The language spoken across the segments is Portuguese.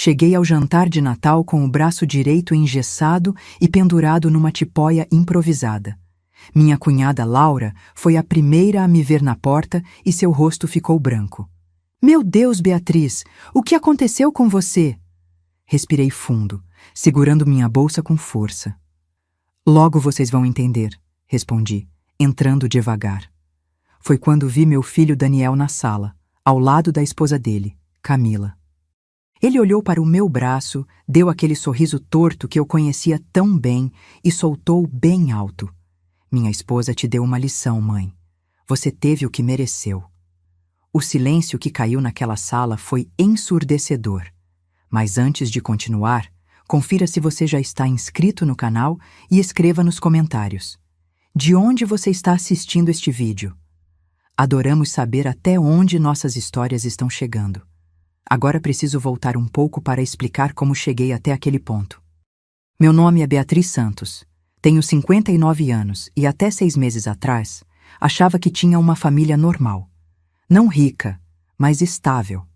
Cheguei ao jantar de Natal com o braço direito engessado e pendurado numa tipóia improvisada. Minha cunhada Laura foi a primeira a me ver na porta e seu rosto ficou branco. Meu Deus, Beatriz, o que aconteceu com você? Respirei fundo, segurando minha bolsa com força. Logo vocês vão entender, respondi, entrando devagar. Foi quando vi meu filho Daniel na sala, ao lado da esposa dele, Camila. Ele olhou para o meu braço, deu aquele sorriso torto que eu conhecia tão bem e soltou bem alto. Minha esposa te deu uma lição, mãe. Você teve o que mereceu. O silêncio que caiu naquela sala foi ensurdecedor. Mas antes de continuar, confira se você já está inscrito no canal e escreva nos comentários. De onde você está assistindo este vídeo? Adoramos saber até onde nossas histórias estão chegando. Agora preciso voltar um pouco para explicar como cheguei até aquele ponto. Meu nome é Beatriz Santos. Tenho 59 anos e até 6 meses atrás, achava que tinha uma família normal. Não rica, mas estável.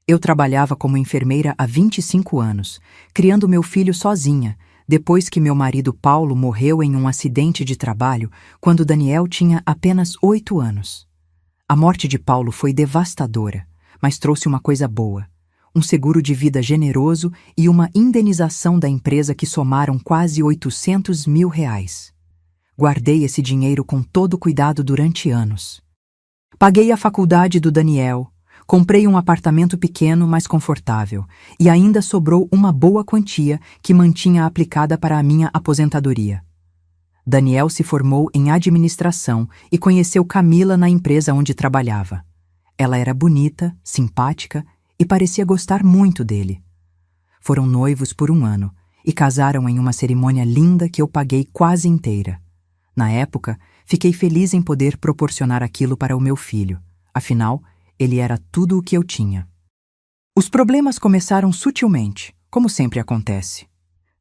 Eu trabalhava como enfermeira há 25 anos, criando meu filho sozinha, depois que meu marido Paulo morreu em um acidente de trabalho quando Daniel tinha apenas 8 anos. A morte de Paulo foi devastadora, mas trouxe uma coisa boa. Um seguro de vida generoso e uma indenização da empresa que somaram quase R$800 mil. Guardei esse dinheiro com todo cuidado durante anos. Paguei a faculdade do Daniel, comprei um apartamento pequeno, mas confortável, e ainda sobrou uma boa quantia que mantinha aplicada para a minha aposentadoria. Daniel se formou em administração e conheceu Camila na empresa onde trabalhava. Ela era bonita, simpática e parecia gostar muito dele. Foram noivos por 1 ano e casaram em uma cerimônia linda que eu paguei quase inteira. Na época, fiquei feliz em poder proporcionar aquilo para o meu filho. Afinal, ele era tudo o que eu tinha. Os problemas começaram sutilmente, como sempre acontece.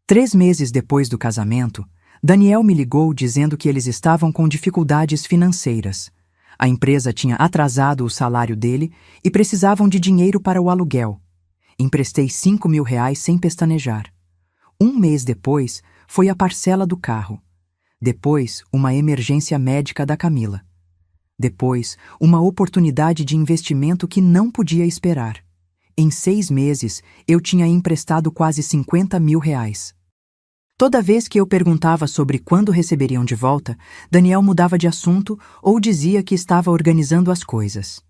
3 meses depois do casamento, Daniel me ligou dizendo que eles estavam com dificuldades financeiras. A empresa tinha atrasado o salário dele e precisavam de dinheiro para o aluguel. Emprestei R$5 mil sem pestanejar. 1 mês depois, foi a parcela do carro. Depois, uma emergência médica da Camila. Depois, uma oportunidade de investimento que não podia esperar. Em 6 meses, eu tinha emprestado quase R$50 mil. Toda vez que eu perguntava sobre quando receberiam de volta, Daniel mudava de assunto ou dizia que estava organizando as coisas.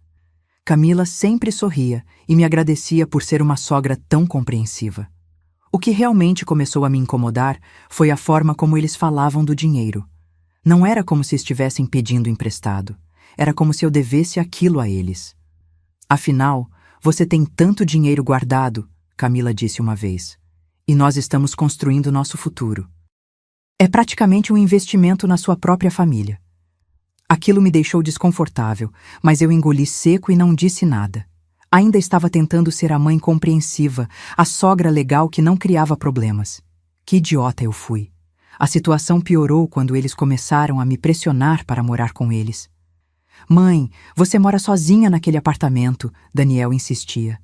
Camila sempre sorria e me agradecia por ser uma sogra tão compreensiva. O que realmente começou a me incomodar foi a forma como eles falavam do dinheiro. Não era como se estivessem pedindo emprestado. Era como se eu devesse aquilo a eles. Afinal, você tem tanto dinheiro guardado, Camila disse uma vez. E nós estamos construindo nosso futuro. É praticamente um investimento na sua própria família. Aquilo me deixou desconfortável, mas eu engoli seco e não disse nada. Ainda estava tentando ser a mãe compreensiva, a sogra legal que não criava problemas. Que idiota eu fui. A situação piorou quando eles começaram a me pressionar para morar com eles. Mãe, você mora sozinha naquele apartamento, Daniel insistia.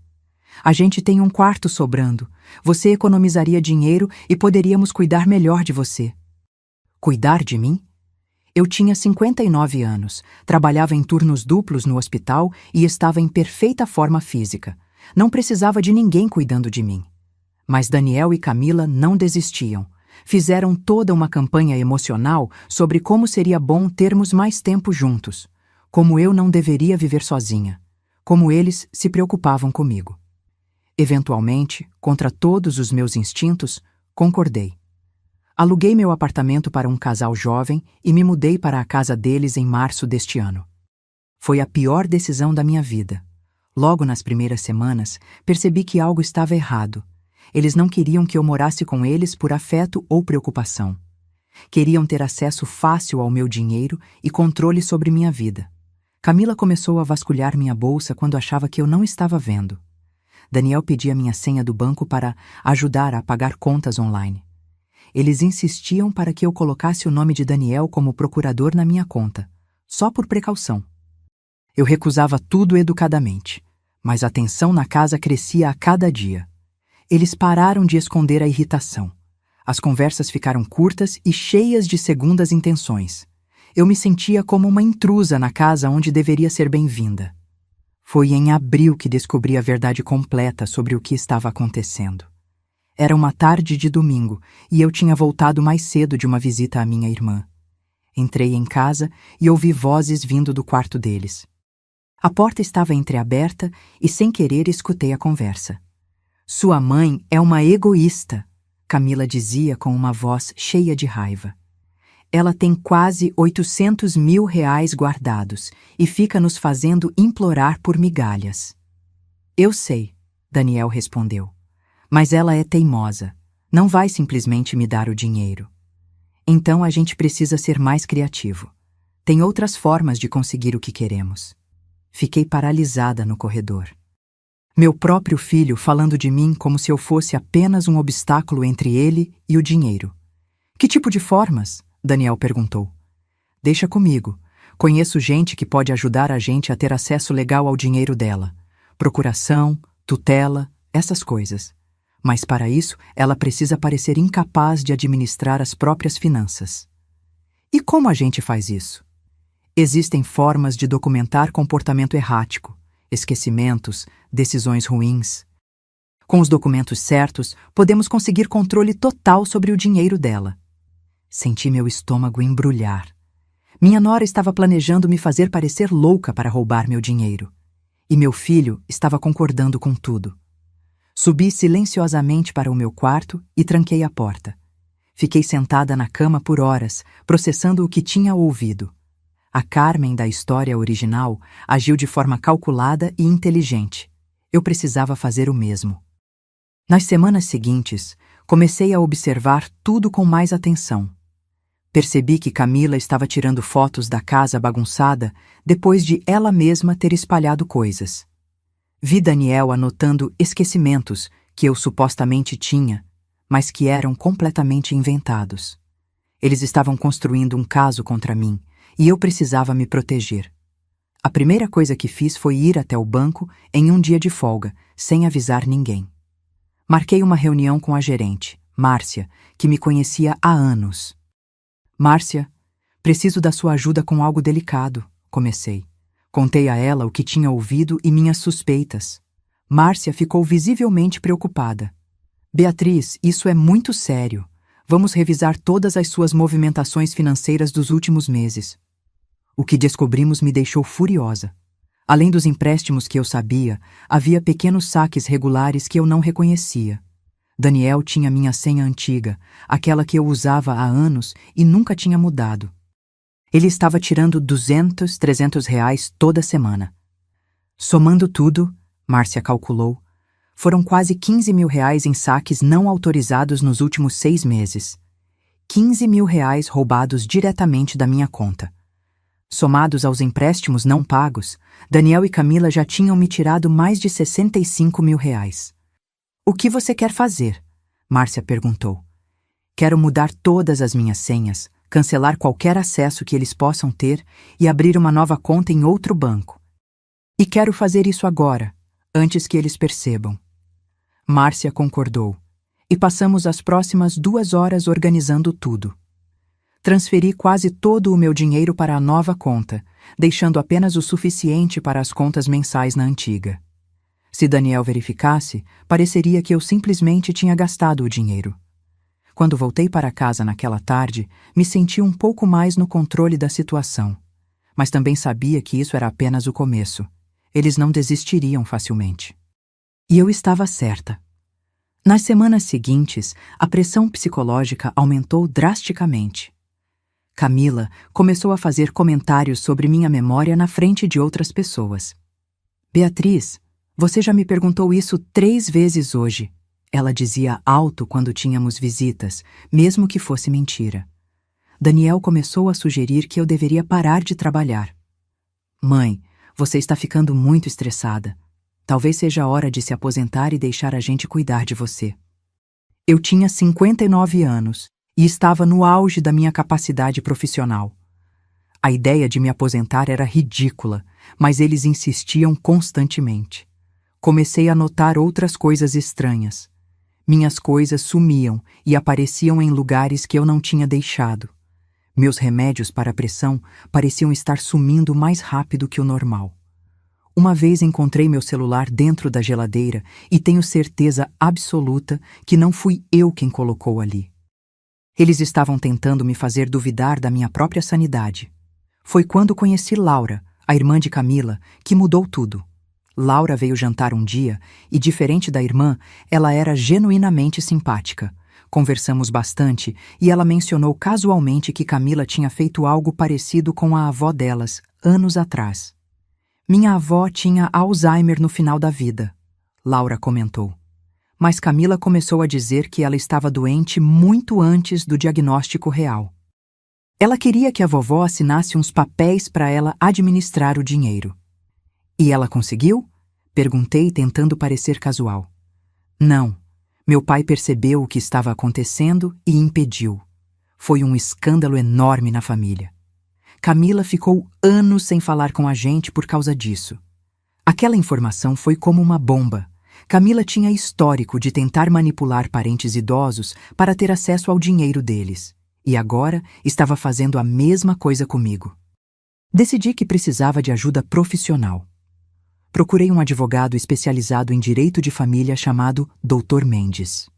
A gente tem um quarto sobrando. Você economizaria dinheiro e poderíamos cuidar melhor de você. Cuidar de mim? Eu tinha 59 anos, trabalhava em turnos duplos no hospital e estava em perfeita forma física. Não precisava de ninguém cuidando de mim. Mas Daniel e Camila não desistiam. Fizeram toda uma campanha emocional sobre como seria bom termos mais tempo juntos. Como eu não deveria viver sozinha. Como eles se preocupavam comigo. Eventualmente, contra todos os meus instintos, concordei. Aluguei meu apartamento para um casal jovem e me mudei para a casa deles em março deste ano. Foi a pior decisão da minha vida. Logo nas primeiras semanas, percebi que algo estava errado. Eles não queriam que eu morasse com eles por afeto ou preocupação. Queriam ter acesso fácil ao meu dinheiro e controle sobre minha vida. Camila começou a vasculhar minha bolsa quando achava que eu não estava vendo. Daniel pedia minha senha do banco para ajudar a pagar contas online. Eles insistiam para que eu colocasse o nome de Daniel como procurador na minha conta, só por precaução. Eu recusava tudo educadamente, mas a tensão na casa crescia a cada dia. eles pararam de esconder a irritação. As conversas ficaram curtas e cheias de segundas intenções. Eu me sentia como uma intrusa na casa onde deveria ser bem-vinda. Foi em abril que descobri a verdade completa sobre o que estava acontecendo. Era uma tarde de domingo e eu tinha voltado mais cedo de uma visita à minha irmã. Entrei em casa e ouvi vozes vindo do quarto deles. A porta estava entreaberta e, sem querer, escutei a conversa. Sua mãe é uma egoísta, Camila dizia com uma voz cheia de raiva. Ela tem quase 800 mil reais guardados e fica nos fazendo implorar por migalhas. Eu sei, Daniel respondeu, mas ela é teimosa. Não vai simplesmente me dar o dinheiro. Então a gente precisa ser mais criativo. Tem outras formas de conseguir o que queremos. Fiquei paralisada no corredor. Meu próprio filho falando de mim como se eu fosse apenas um obstáculo entre ele e o dinheiro. Que tipo de formas? Daniel perguntou. Deixa comigo. Conheço gente que pode ajudar a gente a ter acesso legal ao dinheiro dela. Procuração, tutela, essas coisas. Mas para isso, ela precisa parecer incapaz de administrar as próprias finanças. E como a gente faz isso? Existem formas de documentar comportamento errático, esquecimentos, decisões ruins. Com os documentos certos, podemos conseguir controle total sobre o dinheiro dela. Senti meu estômago embrulhar. Minha nora estava planejando me fazer parecer louca para roubar meu dinheiro. E meu filho estava concordando com tudo. Subi silenciosamente para o meu quarto e tranquei a porta. Fiquei sentada na cama por horas, processando o que tinha ouvido. A Carmen da história original agiu de forma calculada e inteligente. Eu precisava fazer o mesmo. Nas semanas seguintes, comecei a observar tudo com mais atenção. Percebi que Camila estava tirando fotos da casa bagunçada depois de ela mesma ter espalhado coisas. Vi Daniel anotando esquecimentos que eu supostamente tinha, mas que eram completamente inventados. Eles estavam construindo um caso contra mim, e eu precisava me proteger. A primeira coisa que fiz foi ir até o banco em um dia de folga, sem avisar ninguém. Marquei uma reunião com a gerente, Márcia, que me conhecia há anos. Márcia, preciso da sua ajuda com algo delicado, comecei. Contei a ela o que tinha ouvido e minhas suspeitas. Márcia ficou visivelmente preocupada. Beatriz, isso é muito sério. Vamos revisar todas as suas movimentações financeiras dos últimos meses. O que descobrimos me deixou furiosa. Além dos empréstimos que eu sabia, havia pequenos saques regulares que eu não reconhecia. Daniel tinha minha senha antiga, aquela que eu usava há anos e nunca tinha mudado. Ele estava tirando 200, 300 reais toda semana. Somando tudo, Márcia calculou, foram quase 15 mil reais em saques não autorizados nos últimos 6 meses. 15 mil reais roubados diretamente da minha conta. Somados aos empréstimos não pagos, Daniel e Camila já tinham me tirado mais de 65 mil reais. O que você quer fazer? Márcia perguntou. Quero mudar todas as minhas senhas, cancelar qualquer acesso que eles possam ter e abrir uma nova conta em outro banco. E quero fazer isso agora, antes que eles percebam. Márcia concordou, e passamos as próximas 2 horas organizando tudo. Transferi quase todo o meu dinheiro para a nova conta, deixando apenas o suficiente para as contas mensais na antiga. Se Daniel verificasse, pareceria que eu simplesmente tinha gastado o dinheiro. Quando voltei para casa naquela tarde, me senti um pouco mais no controle da situação. Mas também sabia que isso era apenas o começo. Eles não desistiriam facilmente. E eu estava certa. Nas semanas seguintes, a pressão psicológica aumentou drasticamente. Camila começou a fazer comentários sobre minha memória na frente de outras pessoas. Beatriz, você já me perguntou isso 3 vezes hoje. Ela dizia alto quando tínhamos visitas, mesmo que fosse mentira. Daniel começou a sugerir que eu deveria parar de trabalhar. Mãe, você está ficando muito estressada. Talvez seja a hora de se aposentar e deixar a gente cuidar de você. Eu tinha 59 anos e estava no auge da minha capacidade profissional. A ideia de me aposentar era ridícula, mas eles insistiam constantemente. Comecei a notar outras coisas estranhas. Minhas coisas sumiam e apareciam em lugares que eu não tinha deixado. Meus remédios para a pressão pareciam estar sumindo mais rápido que o normal. Uma vez encontrei meu celular dentro da geladeira e tenho certeza absoluta que não fui eu quem colocou ali. Eles estavam tentando me fazer duvidar da minha própria sanidade. Foi quando conheci Laura, a irmã de Camila, que mudou tudo. Laura veio jantar um dia e, diferente da irmã, ela era genuinamente simpática. Conversamos bastante e ela mencionou casualmente que Camila tinha feito algo parecido com a avó delas, anos atrás. Minha avó tinha Alzheimer no final da vida, Laura comentou. Mas Camila começou a dizer que ela estava doente muito antes do diagnóstico real. Ela queria que a vovó assinasse uns papéis para ela administrar o dinheiro. E ela conseguiu? Perguntei, tentando parecer casual. Não. Meu pai percebeu o que estava acontecendo e impediu. Foi um escândalo enorme na família. Camila ficou anos sem falar com a gente por causa disso. Aquela informação foi como uma bomba. Camila tinha histórico de tentar manipular parentes idosos para ter acesso ao dinheiro deles. E agora estava fazendo a mesma coisa comigo. Decidi que precisava de ajuda profissional. Procurei um advogado especializado em direito de família chamado Dr. Mendes.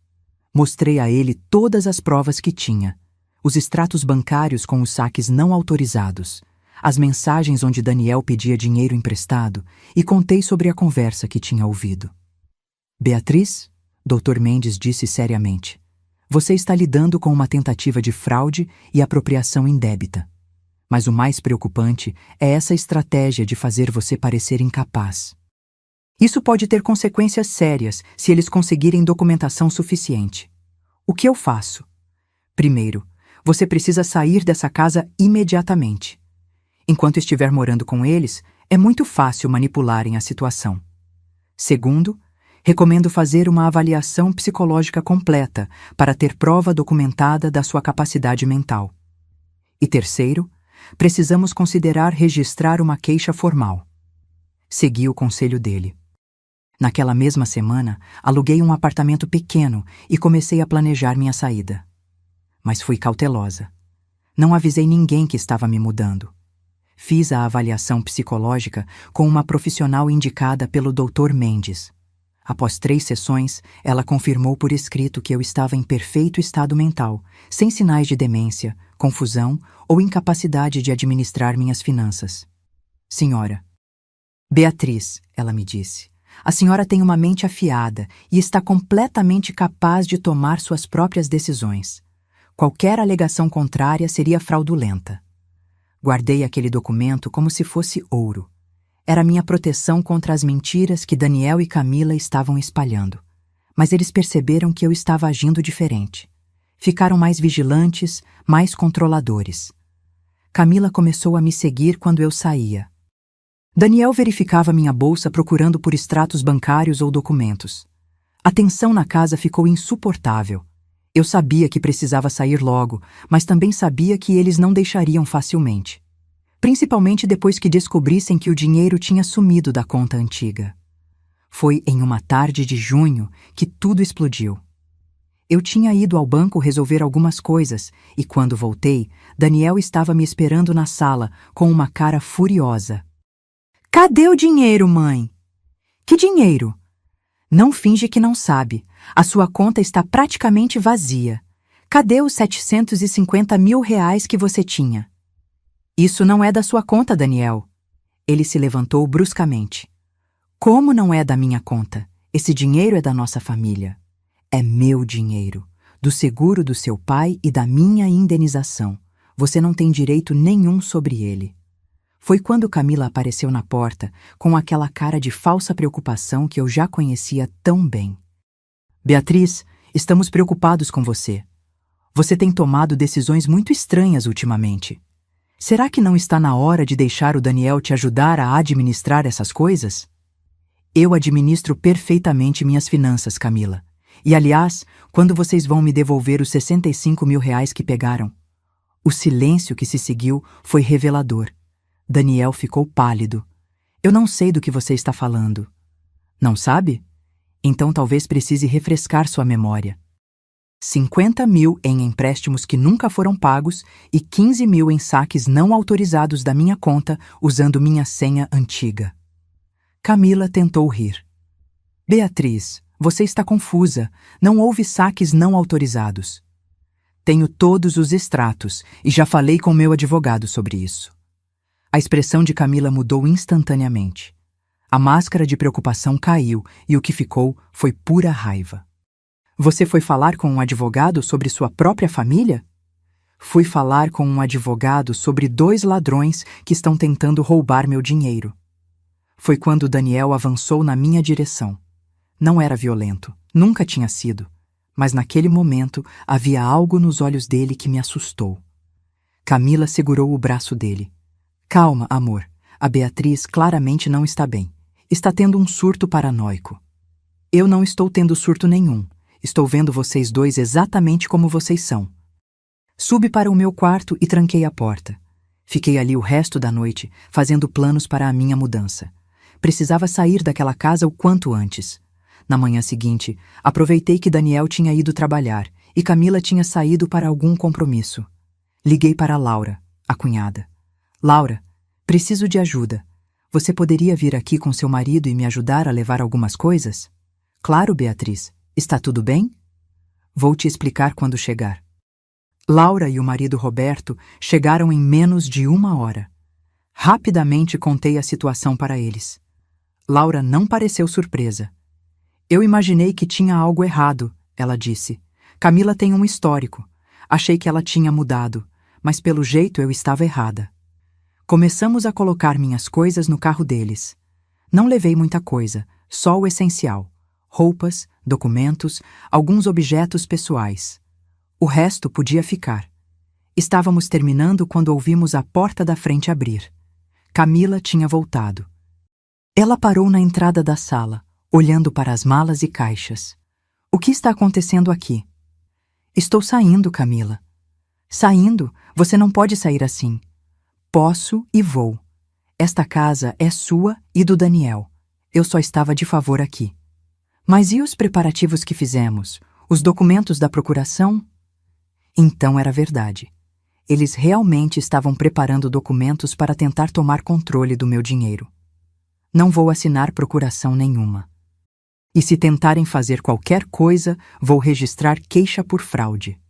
Mostrei a ele todas as provas que tinha, os extratos bancários com os saques não autorizados, as mensagens onde Daniel pedia dinheiro emprestado e contei sobre a conversa que tinha ouvido. Beatriz, Dr. Mendes disse seriamente, você está lidando com uma tentativa de fraude e apropriação indébita. Mas o mais preocupante é essa estratégia de fazer você parecer incapaz. Isso pode ter consequências sérias se eles conseguirem documentação suficiente. O que eu faço? Primeiro, você precisa sair dessa casa imediatamente. Enquanto estiver morando com eles, é muito fácil manipularem a situação. Segundo, recomendo fazer uma avaliação psicológica completa para ter prova documentada da sua capacidade mental. E terceiro, precisamos considerar registrar uma queixa formal. Segui o conselho dele. Naquela mesma semana, aluguei um apartamento pequeno e comecei a planejar minha saída. Mas fui cautelosa. Não avisei ninguém que estava me mudando. Fiz a avaliação psicológica com uma profissional indicada pelo Dr. Mendes. Após 3 sessões, ela confirmou por escrito que eu estava em perfeito estado mental, sem sinais de demência, confusão ou incapacidade de administrar minhas finanças. Senhora. Beatriz, ela me disse, a senhora tem uma mente afiada e está completamente capaz de tomar suas próprias decisões. Qualquer alegação contrária seria fraudulenta. Guardei aquele documento como se fosse ouro. Era minha proteção contra as mentiras que Daniel e Camila estavam espalhando. Mas eles perceberam que eu estava agindo diferente. Ficaram mais vigilantes, mais controladores. Camila começou a me seguir quando eu saía. Daniel verificava minha bolsa procurando por extratos bancários ou documentos. A tensão na casa ficou insuportável. Eu sabia que precisava sair logo, mas também sabia que eles não deixariam facilmente. Principalmente depois que descobrissem que o dinheiro tinha sumido da conta antiga. Foi em uma tarde de junho que tudo explodiu. Eu tinha ido ao banco resolver algumas coisas e, quando voltei, Daniel estava me esperando na sala com uma cara furiosa. Cadê o dinheiro, mãe? Que dinheiro? Não finge que não sabe. A sua conta está praticamente vazia. Cadê os 750 mil reais que você tinha? Isso não é da sua conta, Daniel. Ele se levantou bruscamente. Como não é da minha conta? Esse dinheiro é da nossa família. É meu dinheiro, do seguro do seu pai e da minha indenização. Você não tem direito nenhum sobre ele. Foi quando Camila apareceu na porta, com aquela cara de falsa preocupação que eu já conhecia tão bem. Beatriz, estamos preocupados com você. Você tem tomado decisões muito estranhas ultimamente. Será que não está na hora de deixar o Daniel te ajudar a administrar essas coisas? Eu administro perfeitamente minhas finanças, Camila. E, aliás, quando vocês vão me devolver os 65 mil reais que pegaram? O silêncio que se seguiu foi revelador. Daniel ficou pálido. Eu não sei do que você está falando. Não sabe? Então talvez precise refrescar sua memória. 50 mil em empréstimos que nunca foram pagos e 15 mil em saques não autorizados da minha conta usando minha senha antiga. Camila tentou rir. Beatriz, você está confusa. Não houve saques não autorizados. Tenho todos os extratos e já falei com meu advogado sobre isso. A expressão de Camila mudou instantaneamente. A máscara de preocupação caiu e o que ficou foi pura raiva. Você foi falar com um advogado sobre sua própria família? Fui falar com um advogado sobre 2 ladrões que estão tentando roubar meu dinheiro. Foi quando Daniel avançou na minha direção. Não era violento, nunca tinha sido, mas naquele momento havia algo nos olhos dele que me assustou. Camila segurou o braço dele. Calma, amor. A Beatriz claramente não está bem. Está tendo um surto paranoico. Eu não estou tendo surto nenhum. Estou vendo vocês dois exatamente como vocês são. Subi para o meu quarto e tranquei a porta. Fiquei ali o resto da noite, fazendo planos para a minha mudança. Precisava sair daquela casa o quanto antes. Na manhã seguinte, aproveitei que Daniel tinha ido trabalhar e Camila tinha saído para algum compromisso. Liguei para Laura, a cunhada. Laura, preciso de ajuda. Você poderia vir aqui com seu marido e me ajudar a levar algumas coisas? Claro, Beatriz. Está tudo bem? Vou te explicar quando chegar. Laura e o marido Roberto chegaram em menos de 1 hora. Rapidamente contei a situação para eles. Laura não pareceu surpresa. Eu imaginei que tinha algo errado, ela disse. Camila tem um histórico. Achei que ela tinha mudado, mas pelo jeito eu estava errada. Começamos a colocar minhas coisas no carro deles. Não levei muita coisa, só o essencial. Roupas, documentos, alguns objetos pessoais. O resto podia ficar. Estávamos terminando quando ouvimos a porta da frente abrir. Camila tinha voltado. Ela parou na entrada da sala, olhando para as malas e caixas. O que está acontecendo aqui? Estou saindo, Camila. Saindo? Você não pode sair assim. Posso e vou. Esta casa é sua e do Daniel. Eu só estava de favor aqui. Mas e os preparativos que fizemos? Os documentos da procuração? Então era verdade. Eles realmente estavam preparando documentos para tentar tomar controle do meu dinheiro. Não vou assinar procuração nenhuma. E se tentarem fazer qualquer coisa, vou registrar queixa por fraude.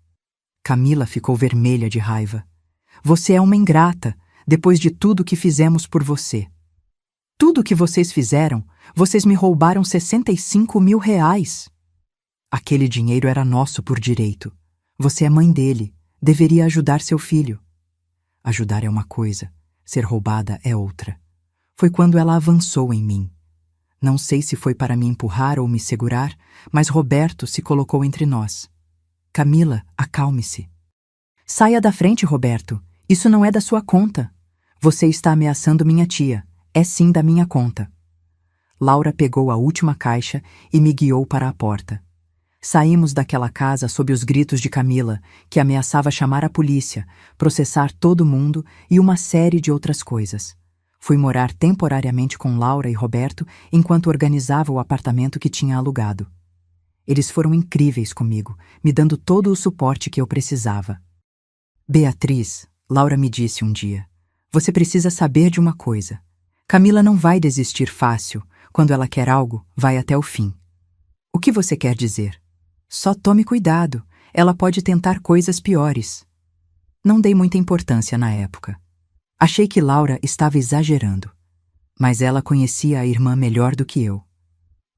Camila ficou vermelha de raiva. Você é uma ingrata, depois de tudo que fizemos por você. Tudo que vocês fizeram, vocês me roubaram 65 mil reais. Aquele dinheiro era nosso por direito. Você é mãe dele, deveria ajudar seu filho. Ajudar é uma coisa, ser roubada é outra. Foi quando ela avançou em mim. Não sei se foi para me empurrar ou me segurar, mas Roberto se colocou entre nós. Camila, acalme-se. Saia da frente, Roberto. Isso não é da sua conta. Você está ameaçando minha tia. É sim da minha conta. Laura pegou a última caixa e me guiou para a porta. Saímos daquela casa sob os gritos de Camila, que ameaçava chamar a polícia, processar todo mundo e uma série de outras coisas. Fui morar temporariamente com Laura e Roberto enquanto organizava o apartamento que tinha alugado. Eles foram incríveis comigo, me dando todo o suporte que eu precisava. Beatriz, Laura me disse um dia, você precisa saber de uma coisa. Camila não vai desistir fácil. Quando ela quer algo, vai até o fim. O que você quer dizer? Só tome cuidado. Ela pode tentar coisas piores. Não dei muita importância na época. Achei que Laura estava exagerando. Mas ela conhecia a irmã melhor do que eu.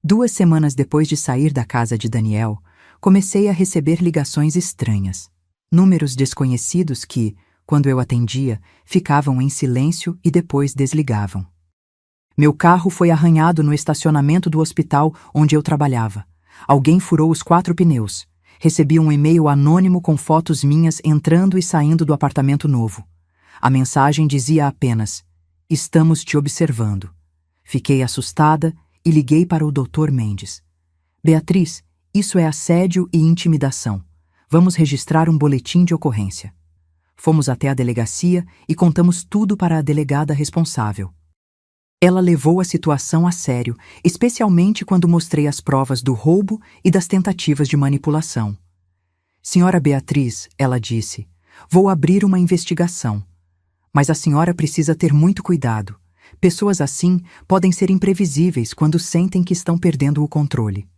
2 semanas depois de sair da casa de Daniel, comecei a receber ligações estranhas. Números desconhecidos que, quando eu atendia, ficavam em silêncio e depois desligavam. Meu carro foi arranhado no estacionamento do hospital onde eu trabalhava. Alguém furou os 4 pneus. Recebi um e-mail anônimo com fotos minhas entrando e saindo do apartamento novo. A mensagem dizia apenas: estamos te observando. Fiquei assustada e liguei para o Dr. Mendes. Beatriz, isso é assédio e intimidação. Vamos registrar um boletim de ocorrência. Fomos até a delegacia e contamos tudo para a delegada responsável. Ela levou a situação a sério, especialmente quando mostrei as provas do roubo e das tentativas de manipulação. Senhora Beatriz, ela disse, vou abrir uma investigação. Mas a senhora precisa ter muito cuidado. Pessoas assim podem ser imprevisíveis quando sentem que estão perdendo o controle.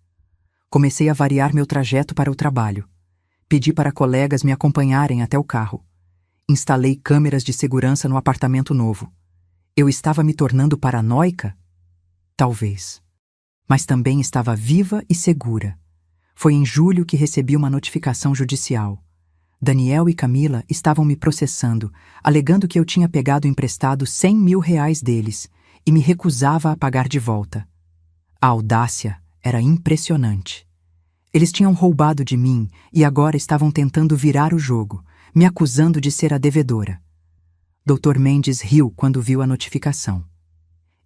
Comecei a variar meu trajeto para o trabalho. Pedi para colegas me acompanharem até o carro. Instalei câmeras de segurança no apartamento novo. Eu estava me tornando paranoica? Talvez. Mas também estava viva e segura. Foi em julho que recebi uma notificação judicial. Daniel e Camila estavam me processando, alegando que eu tinha pegado emprestado R$ 100.000 deles e me recusava a pagar de volta. A audácia era impressionante. Eles tinham roubado de mim e agora estavam tentando virar o jogo, me acusando de ser a devedora. Dr. Mendes riu quando viu a notificação.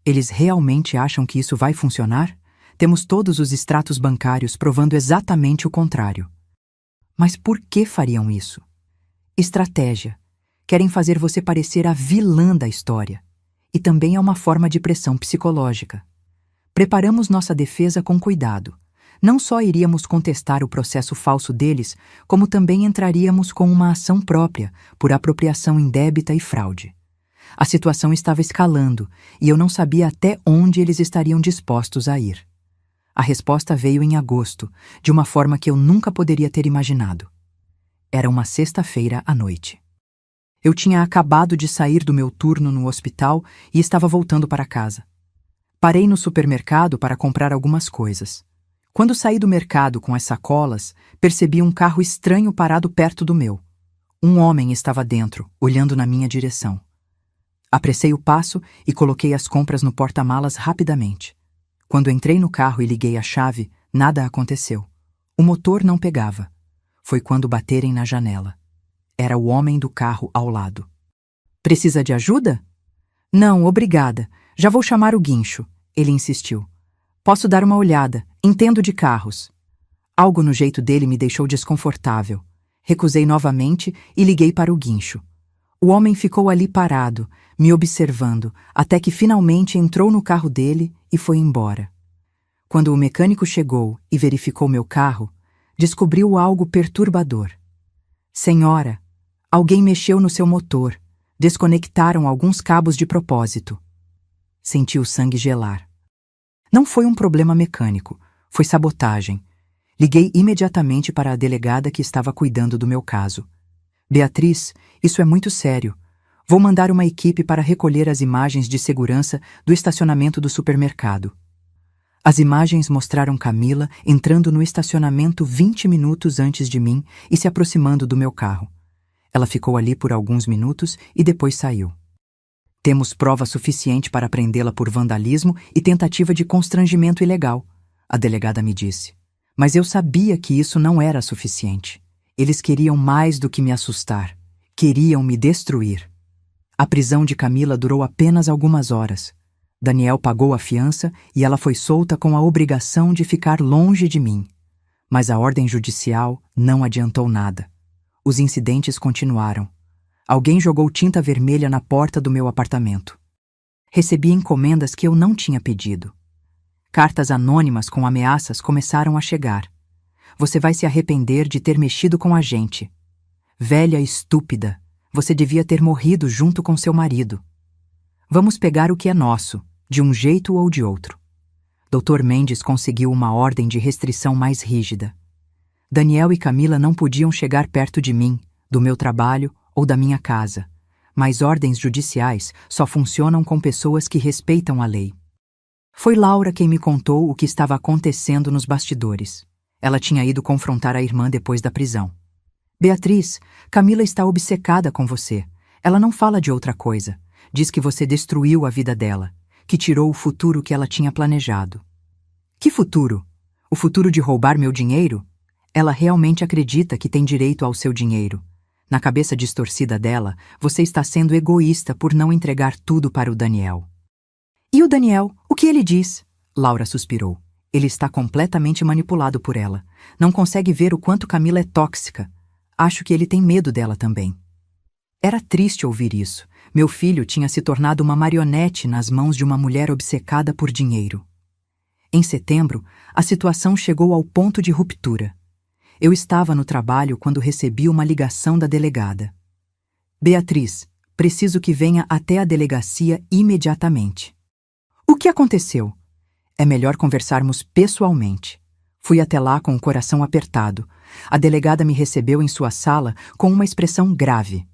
Eles realmente acham que isso vai funcionar? Temos todos os extratos bancários provando exatamente o contrário. Mas por que fariam isso? Estratégia. Querem fazer você parecer a vilã da história. E também é uma forma de pressão psicológica. Preparamos nossa defesa com cuidado. Não só iríamos contestar o processo falso deles, como também entraríamos com uma ação própria por apropriação indébita e fraude. A situação estava escalando e eu não sabia até onde eles estariam dispostos a ir. A resposta veio em agosto, de uma forma que eu nunca poderia ter imaginado. Era uma sexta-feira à noite. Eu tinha acabado de sair do meu turno no hospital e estava voltando para casa. Parei no supermercado para comprar algumas coisas. Quando saí do mercado com as sacolas, percebi um carro estranho parado perto do meu. Um homem estava dentro, olhando na minha direção. Apressei o passo e coloquei as compras no porta-malas rapidamente. Quando entrei no carro e liguei a chave, nada aconteceu. O motor não pegava. Foi quando baterem na janela. Era o homem do carro ao lado. Precisa de ajuda? Não, obrigada. Já vou chamar o guincho, ele insistiu. Posso dar uma olhada, entendo de carros. Algo no jeito dele me deixou desconfortável. Recusei novamente e liguei para o guincho. O homem ficou ali parado, me observando, até que finalmente entrou no carro dele e foi embora. Quando o mecânico chegou e verificou meu carro, descobriu algo perturbador. Senhora, alguém mexeu no seu motor. Desconectaram alguns cabos de propósito. Senti o sangue gelar. Não foi um problema mecânico, foi sabotagem. Liguei imediatamente para a delegada que estava cuidando do meu caso. Beatriz, isso é muito sério. Vou mandar uma equipe para recolher as imagens de segurança do estacionamento do supermercado. As imagens mostraram Camila entrando no estacionamento 20 minutos antes de mim e se aproximando do meu carro. Ela ficou ali por alguns minutos e depois saiu. Temos prova suficiente para prendê-la por vandalismo e tentativa de constrangimento ilegal, a delegada me disse. Mas eu sabia que isso não era suficiente. Eles queriam mais do que me assustar. Queriam me destruir. A prisão de Camila durou apenas algumas horas. Daniel pagou a fiança e ela foi solta com a obrigação de ficar longe de mim. Mas a ordem judicial não adiantou nada. Os incidentes continuaram. Alguém jogou tinta vermelha na porta do meu apartamento. Recebi encomendas que eu não tinha pedido. Cartas anônimas com ameaças começaram a chegar. Você vai se arrepender de ter mexido com a gente. Velha estúpida, você devia ter morrido junto com seu marido. Vamos pegar o que é nosso, de um jeito ou de outro. Dr. Mendes conseguiu uma ordem de restrição mais rígida. Daniel e Camila não podiam chegar perto de mim, do meu trabalho ou da minha casa, mas ordens judiciais só funcionam com pessoas que respeitam a lei. Foi Laura quem me contou o que estava acontecendo nos bastidores. Ela tinha ido confrontar a irmã depois da prisão. Beatriz, Camila está obcecada com você. Ela não fala de outra coisa. Diz que você destruiu a vida dela, que tirou o futuro que ela tinha planejado. Que futuro? O futuro de roubar meu dinheiro? Ela realmente acredita que tem direito ao seu dinheiro. Na cabeça distorcida dela, você está sendo egoísta por não entregar tudo para o Daniel. E o Daniel? O que ele diz? Laura suspirou. Ele está completamente manipulado por ela. Não consegue ver o quanto Camila é tóxica. Acho que ele tem medo dela também. Era triste ouvir isso, Meu filho tinha se tornado uma marionete nas mãos de uma mulher obcecada por dinheiro. Em setembro, a situação chegou ao ponto de ruptura. Eu estava no trabalho quando recebi uma ligação da delegada. Beatriz, preciso que venha até a delegacia imediatamente. O que aconteceu? É melhor conversarmos pessoalmente. Fui até lá com o coração apertado. A delegada me recebeu em sua sala com uma expressão grave.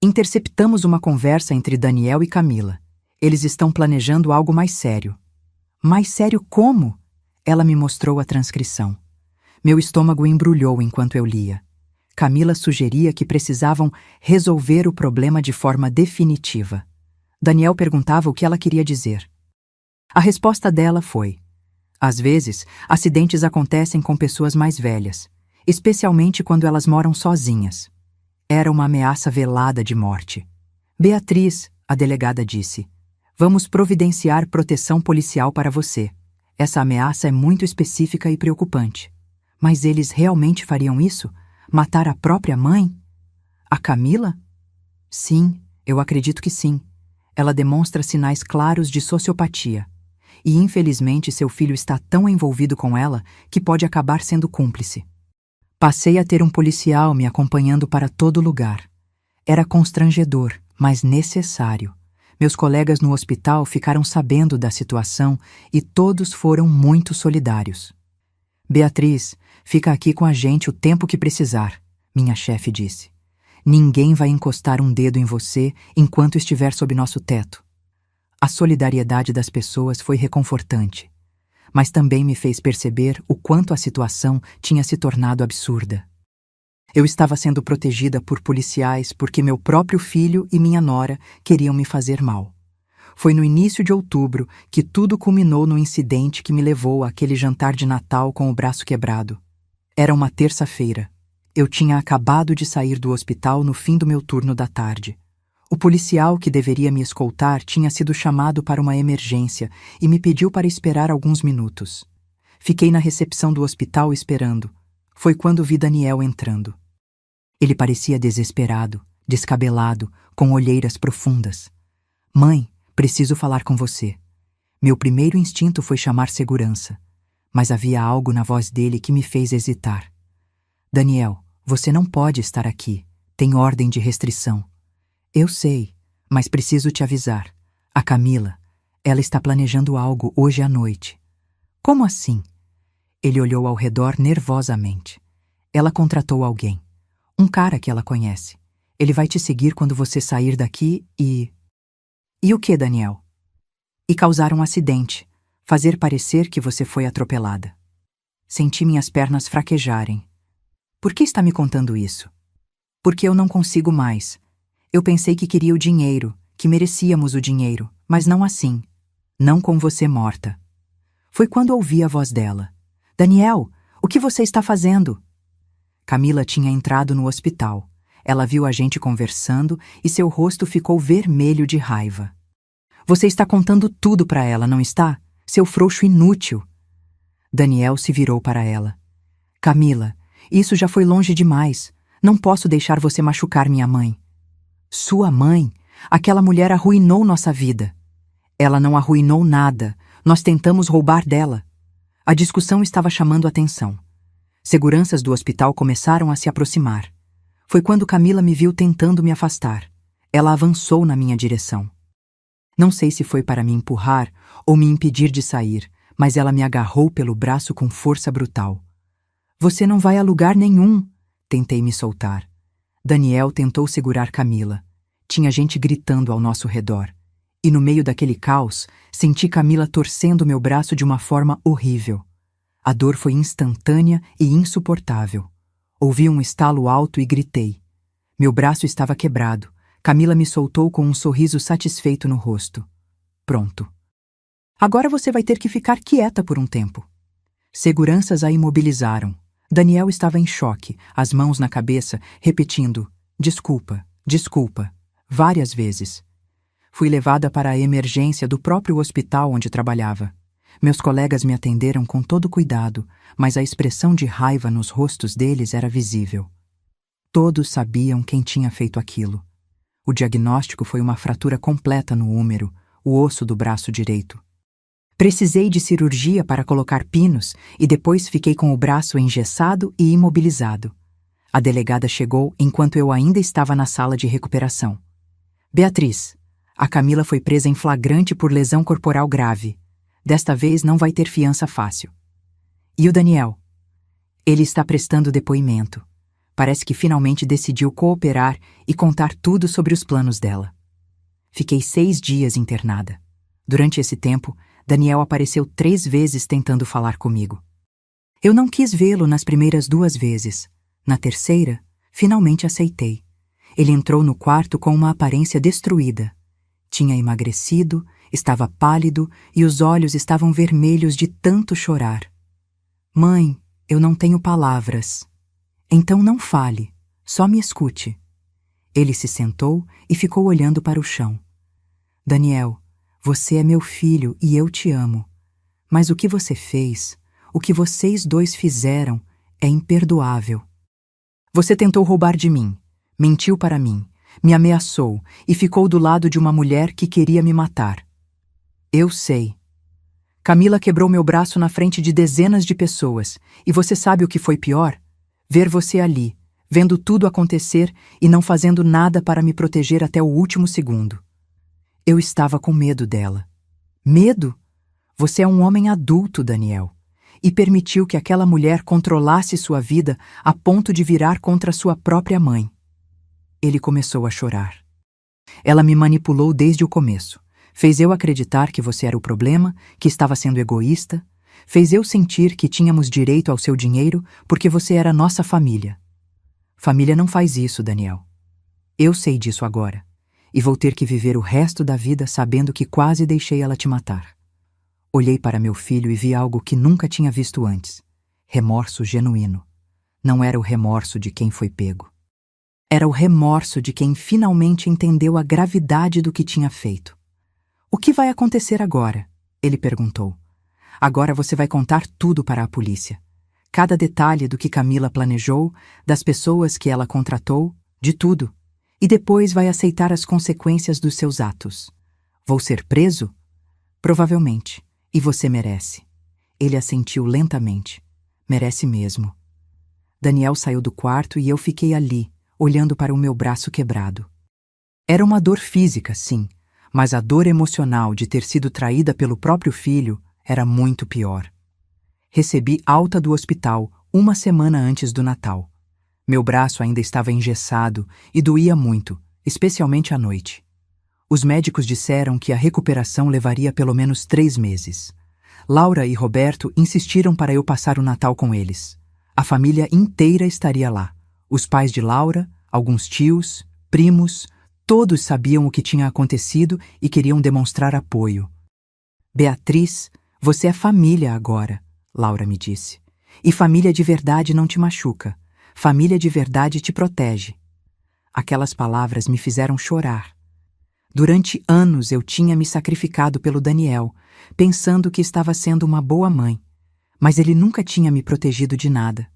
Interceptamos uma conversa entre Daniel e Camila. Eles estão planejando algo mais sério. Mais sério como? Ela me mostrou a transcrição. Meu estômago embrulhou enquanto eu lia. Camila sugeria que precisavam resolver o problema de forma definitiva. Daniel perguntava o que ela queria dizer. A resposta dela foi: às vezes, acidentes acontecem com pessoas mais velhas, especialmente quando elas moram sozinhas. Era uma ameaça velada de morte. Beatriz, a delegada disse, vamos providenciar proteção policial para você. Essa ameaça é muito específica e preocupante. Mas eles realmente fariam isso? Matar a própria mãe? A Camila? Sim, eu acredito que sim. Ela demonstra sinais claros de sociopatia. E infelizmente seu filho está tão envolvido com ela que pode acabar sendo cúmplice. Passei a ter um policial me acompanhando para todo lugar. Era constrangedor, mas necessário. Meus colegas no hospital ficaram sabendo da situação e todos foram muito solidários. Beatriz, fica aqui com a gente o tempo que precisar, minha chefe disse. Ninguém vai encostar um dedo em você enquanto estiver sob nosso teto. A solidariedade das pessoas foi reconfortante, mas também me fez perceber o quanto a situação tinha se tornado absurda. Eu estava sendo protegida por policiais porque meu próprio filho e minha nora queriam me fazer mal. Foi no início de outubro que tudo culminou no incidente que me levou àquele jantar de Natal com o braço quebrado. Era uma terça-feira. Eu tinha acabado de sair do hospital no fim do meu turno da tarde. O policial que deveria me escoltar tinha sido chamado para uma emergência e me pediu para esperar alguns minutos. Fiquei na recepção do hospital esperando. Foi quando vi Daniel entrando. Ele parecia desesperado, descabelado, com olheiras profundas. Mãe, preciso falar com você. Meu primeiro instinto foi chamar segurança, mas havia algo na voz dele que me fez hesitar. Daniel, você não pode estar aqui. Tem ordem de restrição. Eu sei, mas preciso te avisar. A Camila, ela está planejando algo hoje à noite. Como assim? Ele olhou ao redor nervosamente. Ela contratou alguém. Um cara que ela conhece. Ele vai te seguir quando você sair daqui e... E o que, Daniel? E causar um acidente. Fazer parecer que você foi atropelada. Senti minhas pernas fraquejarem. Por que está me contando isso? Porque eu não consigo mais. Eu pensei que queria o dinheiro, que merecíamos o dinheiro, mas não assim. Não com você morta. Foi quando ouvi a voz dela. Daniel, o que você está fazendo? Camila tinha entrado no hospital. Ela viu a gente conversando e seu rosto ficou vermelho de raiva. Você está contando tudo para ela, não está? Seu frouxo inútil. Daniel se virou para ela. Camila, isso já foi longe demais. Não posso deixar você machucar minha mãe. Sua mãe? Aquela mulher arruinou nossa vida. Ela não arruinou nada. Nós tentamos roubar dela. A discussão estava chamando atenção. Seguranças do hospital começaram a se aproximar. Foi quando Camila me viu tentando me afastar. Ela avançou na minha direção. Não sei se foi para me empurrar ou me impedir de sair, mas ela me agarrou pelo braço com força brutal. Você não vai a lugar nenhum. Tentei me soltar. Daniel tentou segurar Camila. Tinha gente gritando ao nosso redor. E no meio daquele caos, senti Camila torcendo meu braço de uma forma horrível. A dor foi instantânea e insuportável. Ouvi um estalo alto e gritei. Meu braço estava quebrado. Camila me soltou com um sorriso satisfeito no rosto. Pronto. Agora você vai ter que ficar quieta por um tempo. Seguranças a imobilizaram. Daniel estava em choque, as mãos na cabeça, repetindo, desculpa, desculpa, várias vezes. Fui levada para a emergência do próprio hospital onde trabalhava. Meus colegas me atenderam com todo cuidado, mas a expressão de raiva nos rostos deles era visível. Todos sabiam quem tinha feito aquilo. O diagnóstico foi uma fratura completa no húmero, o osso do braço direito. Precisei de cirurgia para colocar pinos e depois fiquei com o braço engessado e imobilizado. A delegada chegou enquanto eu ainda estava na sala de recuperação. Beatriz, a Camila foi presa em flagrante por lesão corporal grave. Desta vez não vai ter fiança fácil. E o Daniel? Ele está prestando depoimento. Parece que finalmente decidiu cooperar e contar tudo sobre os planos dela. Fiquei 6 dias internada. Durante esse tempo, Daniel apareceu 3 vezes tentando falar comigo. Eu não quis vê-lo nas primeiras 2 vezes. Na terceira, finalmente aceitei. Ele entrou no quarto com uma aparência destruída. Tinha emagrecido, estava pálido e os olhos estavam vermelhos de tanto chorar. Mãe, eu não tenho palavras. Então não fale, só me escute. Ele se sentou e ficou olhando para o chão. Daniel, você é meu filho e eu te amo. Mas o que você fez, o que vocês 2 fizeram, é imperdoável. Você tentou roubar de mim, mentiu para mim, me ameaçou e ficou do lado de uma mulher que queria me matar. Eu sei. Camila quebrou meu braço na frente de dezenas de pessoas, e você sabe o que foi pior? Ver você ali, vendo tudo acontecer e não fazendo nada para me proteger até o último segundo. Eu estava com medo dela. Medo? Você é um homem adulto, Daniel, e permitiu que aquela mulher controlasse sua vida a ponto de virar contra sua própria mãe. Ele começou a chorar. Ela me manipulou desde o começo. Fez eu acreditar que você era o problema, que estava sendo egoísta. Fez eu sentir que tínhamos direito ao seu dinheiro porque você era nossa família. Família não faz isso, Daniel. Eu sei disso agora. E vou ter que viver o resto da vida sabendo que quase deixei ela te matar. Olhei para meu filho e vi algo que nunca tinha visto antes. Remorso genuíno. Não era o remorso de quem foi pego. Era o remorso de quem finalmente entendeu a gravidade do que tinha feito. O que vai acontecer agora? Ele perguntou. Agora você vai contar tudo para a polícia. Cada detalhe do que Camila planejou, das pessoas que ela contratou, de tudo. E depois vai aceitar as consequências dos seus atos. Vou ser preso? Provavelmente. E você merece. Ele assentiu lentamente. Merece mesmo. Daniel saiu do quarto e eu fiquei ali, olhando para o meu braço quebrado. Era uma dor física, sim, mas a dor emocional de ter sido traída pelo próprio filho era muito pior. Recebi alta do hospital 1 semana antes do Natal. Meu braço ainda estava engessado e doía muito, especialmente à noite. Os médicos disseram que a recuperação levaria pelo menos 3 meses. Laura e Roberto insistiram para eu passar o Natal com eles. A família inteira estaria lá. Os pais de Laura, alguns tios, primos, todos sabiam o que tinha acontecido e queriam demonstrar apoio. Beatriz, você é família agora, Laura me disse. E família de verdade não te machuca. Família de verdade te protege. Aquelas palavras me fizeram chorar. Durante anos eu tinha me sacrificado pelo Daniel, pensando que estava sendo uma boa mãe. Mas ele nunca tinha me protegido de nada.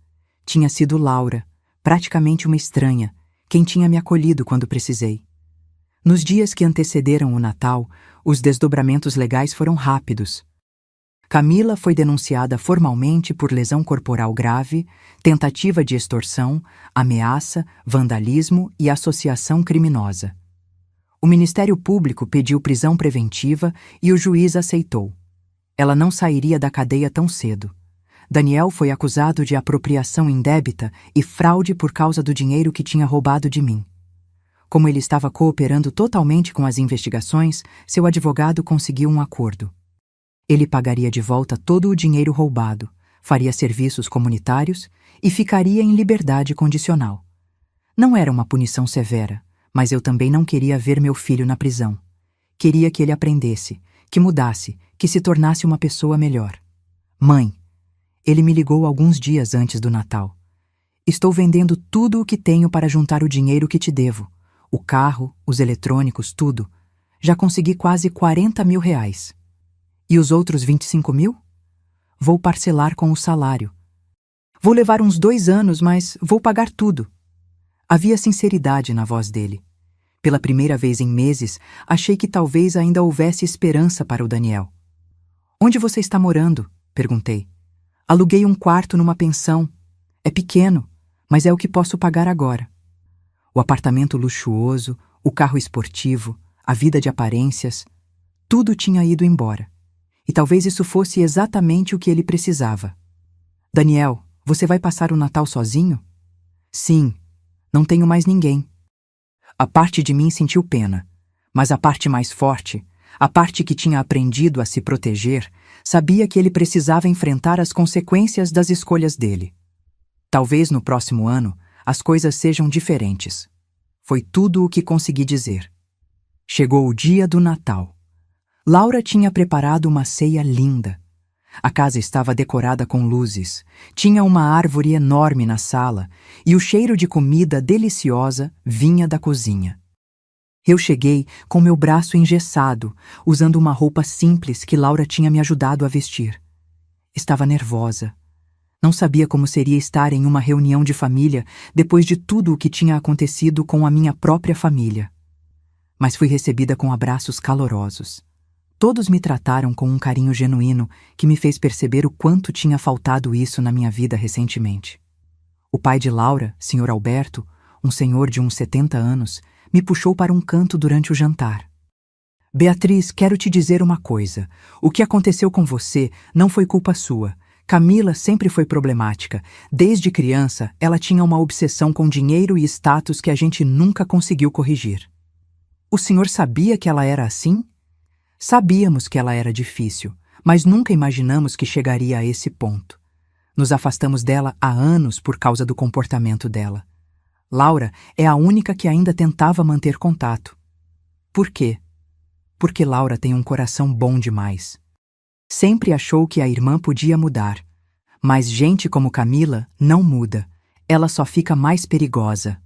Tinha sido Laura, praticamente uma estranha, quem tinha me acolhido quando precisei. Nos dias que antecederam o Natal, os desdobramentos legais foram rápidos. Camila foi denunciada formalmente por lesão corporal grave, tentativa de extorsão, ameaça, vandalismo e associação criminosa. O Ministério Público pediu prisão preventiva e o juiz aceitou. Ela não sairia da cadeia tão cedo. Daniel foi acusado de apropriação indébita e fraude por causa do dinheiro que tinha roubado de mim. Como ele estava cooperando totalmente com as investigações, seu advogado conseguiu um acordo. Ele pagaria de volta todo o dinheiro roubado, faria serviços comunitários e ficaria em liberdade condicional. Não era uma punição severa, mas eu também não queria ver meu filho na prisão. Queria que ele aprendesse, que mudasse, que se tornasse uma pessoa melhor. Mãe, ele me ligou alguns dias antes do Natal. Estou vendendo tudo o que tenho para juntar o dinheiro que te devo. O carro, os eletrônicos, tudo. Já consegui quase 40 mil reais. E os outros 25 mil? Vou parcelar com o salário. Vou levar uns 2 anos, mas vou pagar tudo. Havia sinceridade na voz dele. Pela primeira vez em meses, achei que talvez ainda houvesse esperança para o Daniel. Onde você está morando? Perguntei. Aluguei um quarto numa pensão. É pequeno, mas é o que posso pagar agora. O apartamento luxuoso, o carro esportivo, a vida de aparências, tudo tinha ido embora. E talvez isso fosse exatamente o que ele precisava. Daniel, você vai passar o Natal sozinho? Sim, não tenho mais ninguém. A parte de mim sentiu pena, mas a parte mais forte, a parte que tinha aprendido a se proteger, sabia que ele precisava enfrentar as consequências das escolhas dele. Talvez no próximo ano as coisas sejam diferentes. Foi tudo o que consegui dizer. Chegou o dia do Natal. Laura tinha preparado uma ceia linda. A casa estava decorada com luzes, tinha uma árvore enorme na sala e o cheiro de comida deliciosa vinha da cozinha. Eu cheguei com meu braço engessado, usando uma roupa simples que Laura tinha me ajudado a vestir. Estava nervosa. Não sabia como seria estar em uma reunião de família depois de tudo o que tinha acontecido com a minha própria família. Mas fui recebida com abraços calorosos. Todos me trataram com um carinho genuíno que me fez perceber o quanto tinha faltado isso na minha vida recentemente. O pai de Laura, Sr. Alberto, um senhor de uns 70 anos, me puxou para um canto durante o jantar. Beatriz, quero te dizer uma coisa. O que aconteceu com você não foi culpa sua. Camila sempre foi problemática. Desde criança, ela tinha uma obsessão com dinheiro e status que a gente nunca conseguiu corrigir. O senhor sabia que ela era assim? Sabíamos que ela era difícil, mas nunca imaginamos que chegaria a esse ponto. Nos afastamos dela há anos por causa do comportamento dela. Laura é a única que ainda tentava manter contato. Por quê? Porque Laura tem um coração bom demais. Sempre achou que a irmã podia mudar. Mas gente como Camila não muda. Ela só fica mais perigosa.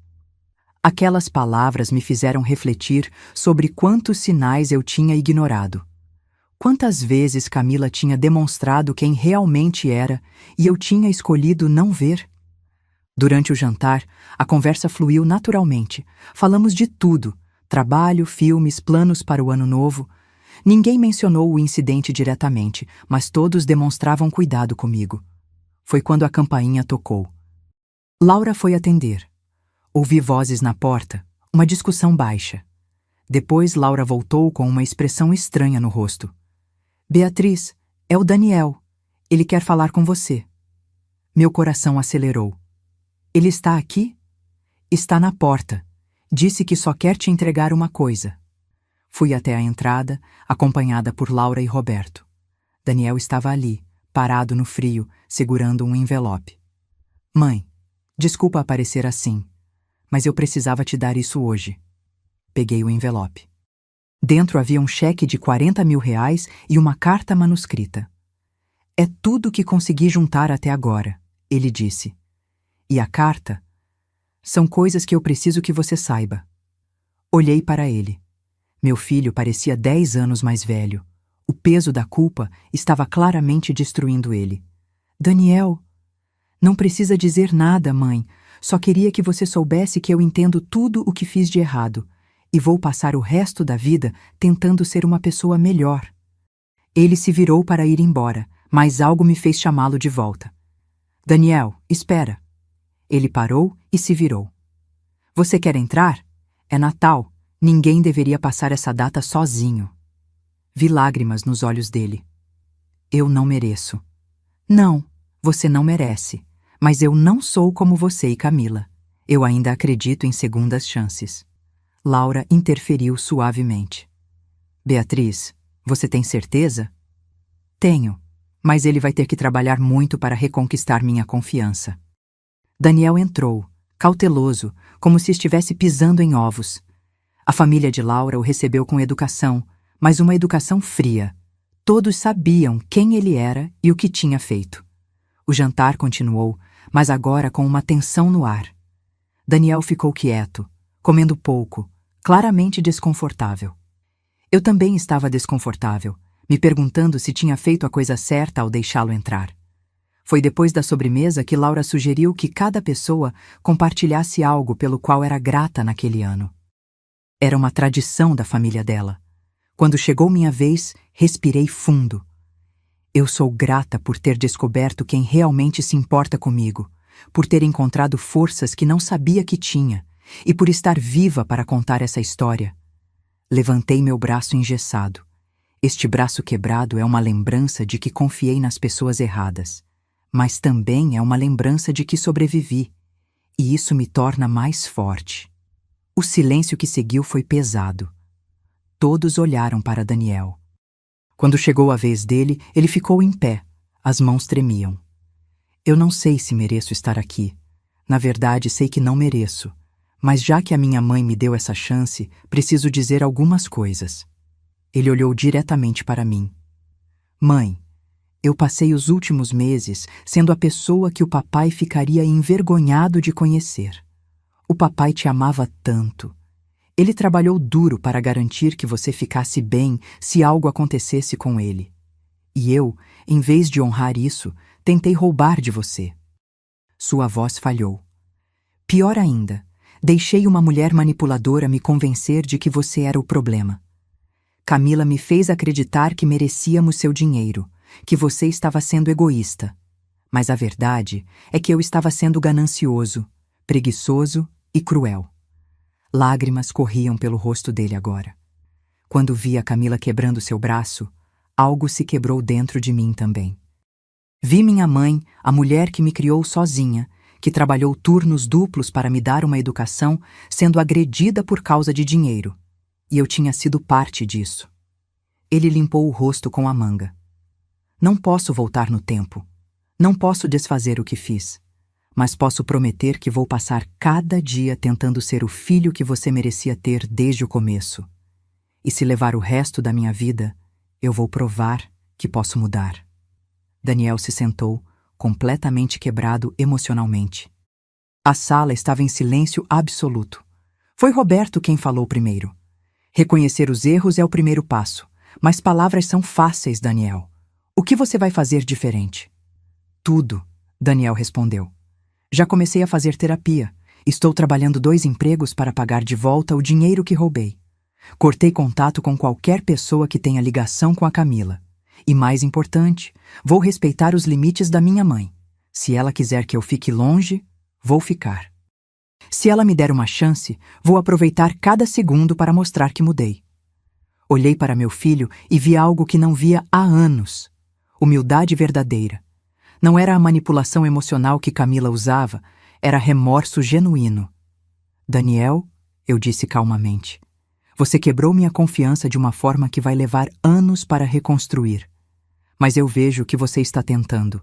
Aquelas palavras me fizeram refletir sobre quantos sinais eu tinha ignorado. Quantas vezes Camila tinha demonstrado quem realmente era e eu tinha escolhido não ver? Durante o jantar, a conversa fluiu naturalmente. Falamos de tudo: trabalho, filmes, planos para o ano novo. Ninguém mencionou o incidente diretamente, mas todos demonstravam cuidado comigo. Foi quando a campainha tocou. Laura foi atender. Ouvi vozes na porta, uma discussão baixa. Depois Laura voltou com uma expressão estranha no rosto. Beatriz, é o Daniel. Ele quer falar com você. Meu coração acelerou. Ele está aqui? Está na porta. Disse que só quer te entregar uma coisa. Fui até a entrada, acompanhada por Laura e Roberto. Daniel estava ali, parado no frio, segurando um envelope. Mãe, desculpa aparecer assim, mas eu precisava te dar isso hoje. Peguei o envelope. Dentro havia um cheque de R$ 40.000 e uma carta manuscrita. É tudo que consegui juntar até agora, ele disse. E a carta? São coisas que eu preciso que você saiba. Olhei para ele. Meu filho parecia 10 anos mais velho. O peso da culpa estava claramente destruindo ele. Daniel, não precisa dizer nada, mãe. Só queria que você soubesse que eu entendo tudo o que fiz de errado e vou passar o resto da vida tentando ser uma pessoa melhor. Ele se virou para ir embora, mas algo me fez chamá-lo de volta. Daniel, espera. Ele parou e se virou. Você quer entrar? É Natal. Ninguém deveria passar essa data sozinho. Vi lágrimas nos olhos dele. Eu não mereço. Não, você não merece. Mas eu não sou como você e Camila. Eu ainda acredito em segundas chances. Laura interferiu suavemente. Beatriz, você tem certeza? Tenho, mas ele vai ter que trabalhar muito para reconquistar minha confiança. Daniel entrou, cauteloso, como se estivesse pisando em ovos. A família de Laura o recebeu com educação, mas uma educação fria. Todos sabiam quem ele era e o que tinha feito. O jantar continuou, mas agora com uma tensão no ar. Daniel ficou quieto, comendo pouco, claramente desconfortável. Eu também estava desconfortável, me perguntando se tinha feito a coisa certa ao deixá-lo entrar. Foi depois da sobremesa que Laura sugeriu que cada pessoa compartilhasse algo pelo qual era grata naquele ano. Era uma tradição da família dela. Quando chegou minha vez, respirei fundo. Eu sou grata por ter descoberto quem realmente se importa comigo, por ter encontrado forças que não sabia que tinha e por estar viva para contar essa história. Levantei meu braço engessado. Este braço quebrado é uma lembrança de que confiei nas pessoas erradas, mas também é uma lembrança de que sobrevivi, e isso me torna mais forte. O silêncio que seguiu foi pesado. Todos olharam para Daniel. Quando chegou a vez dele, ele ficou em pé. As mãos tremiam. Eu não sei se mereço estar aqui. Na verdade, sei que não mereço. Mas já que a minha mãe me deu essa chance, preciso dizer algumas coisas. Ele olhou diretamente para mim. Mãe, eu passei os últimos meses sendo a pessoa que o papai ficaria envergonhado de conhecer. O papai te amava tanto. Ele trabalhou duro para garantir que você ficasse bem se algo acontecesse com ele. E eu, em vez de honrar isso, tentei roubar de você. Sua voz falhou. Pior ainda, deixei uma mulher manipuladora me convencer de que você era o problema. Camila me fez acreditar que merecíamos seu dinheiro, que você estava sendo egoísta. Mas a verdade é que eu estava sendo ganancioso, preguiçoso e cruel. Lágrimas corriam pelo rosto dele agora. Quando vi a Camila quebrando seu braço, algo se quebrou dentro de mim também. Vi minha mãe, a mulher que me criou sozinha, que trabalhou turnos duplos para me dar uma educação, sendo agredida por causa de dinheiro. E eu tinha sido parte disso. Ele limpou o rosto com a manga. Não posso voltar no tempo. Não posso desfazer o que fiz. Mas posso prometer que vou passar cada dia tentando ser o filho que você merecia ter desde o começo. E se levar o resto da minha vida, eu vou provar que posso mudar. Daniel se sentou, completamente quebrado emocionalmente. A sala estava em silêncio absoluto. Foi Roberto quem falou primeiro. Reconhecer os erros é o primeiro passo, mas palavras são fáceis, Daniel. O que você vai fazer diferente? Tudo, Daniel respondeu. Já comecei a fazer terapia. Estou trabalhando 2 empregos para pagar de volta o dinheiro que roubei. Cortei contato com qualquer pessoa que tenha ligação com a Camila. E mais importante, vou respeitar os limites da minha mãe. Se ela quiser que eu fique longe, vou ficar. Se ela me der uma chance, vou aproveitar cada segundo para mostrar que mudei. Olhei para meu filho e vi algo que não via há anos. Humildade verdadeira. Não era a manipulação emocional que Camila usava, era remorso genuíno. Daniel, eu disse calmamente, você quebrou minha confiança de uma forma que vai levar anos para reconstruir. Mas eu vejo que você está tentando.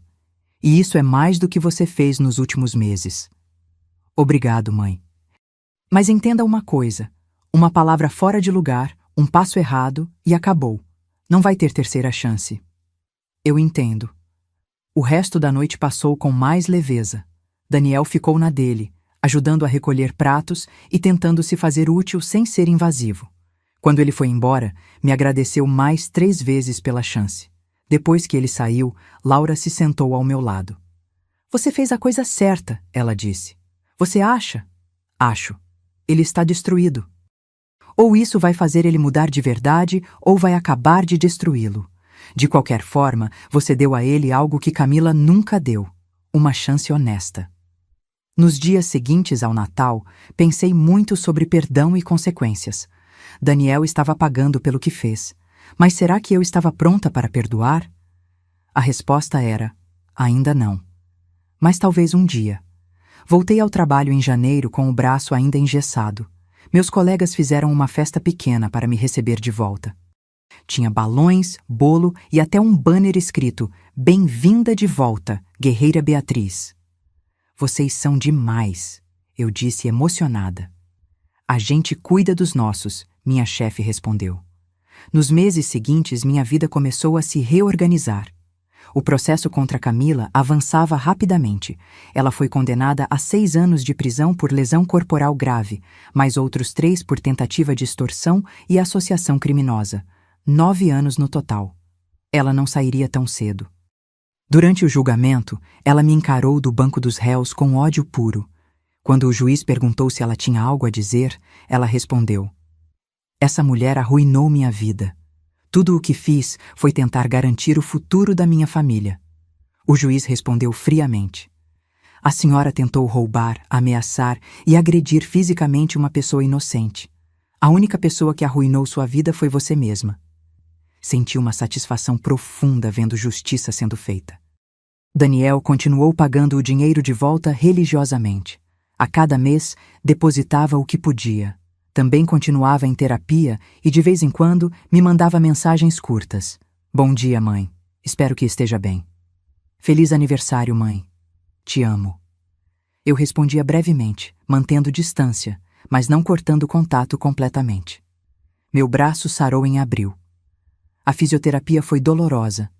E isso é mais do que você fez nos últimos meses. Obrigado, mãe. Mas entenda uma coisa, uma palavra fora de lugar, um passo errado e acabou. Não vai ter terceira chance. Eu entendo. O resto da noite passou com mais leveza. Daniel ficou na dele, ajudando a recolher pratos e tentando se fazer útil sem ser invasivo. Quando ele foi embora, me agradeceu mais 3 vezes pela chance. Depois que ele saiu, Laura se sentou ao meu lado. Você fez a coisa certa, ela disse. Você acha? Acho. Ele está destruído. Ou isso vai fazer ele mudar de verdade, ou vai acabar de destruí-lo. De qualquer forma, você deu a ele algo que Camila nunca deu, uma chance honesta. Nos dias seguintes ao Natal, pensei muito sobre perdão e consequências. Daniel estava pagando pelo que fez. Mas será que eu estava pronta para perdoar? A resposta era, ainda não. Mas talvez um dia. Voltei ao trabalho em janeiro com o braço ainda engessado. Meus colegas fizeram uma festa pequena para me receber de volta. Tinha balões, bolo e até um banner escrito Bem-vinda de volta, guerreira Beatriz. Vocês são demais, eu disse emocionada. A gente cuida dos nossos, minha chefe respondeu. Nos meses seguintes, minha vida começou a se reorganizar. O processo contra Camila avançava rapidamente. Ela foi condenada a 6 anos de prisão por lesão corporal grave, mais outros 3 por tentativa de extorsão e associação criminosa. 9 anos no total. Ela não sairia tão cedo. Durante o julgamento, ela me encarou do banco dos réus com ódio puro. Quando o juiz perguntou se ela tinha algo a dizer, ela respondeu: Essa mulher arruinou minha vida. Tudo o que fiz foi tentar garantir o futuro da minha família. O juiz respondeu friamente. A senhora tentou roubar, ameaçar e agredir fisicamente uma pessoa inocente. A única pessoa que arruinou sua vida foi você mesma. Senti uma satisfação profunda vendo justiça sendo feita. Daniel continuou pagando o dinheiro de volta religiosamente. A cada mês, depositava o que podia. Também continuava em terapia e, de vez em quando, me mandava mensagens curtas. Bom dia, mãe. Espero que esteja bem. Feliz aniversário, mãe. Te amo. Eu respondia brevemente, mantendo distância, mas não cortando contato completamente. Meu braço sarou em abril. A fisioterapia foi dolorosa,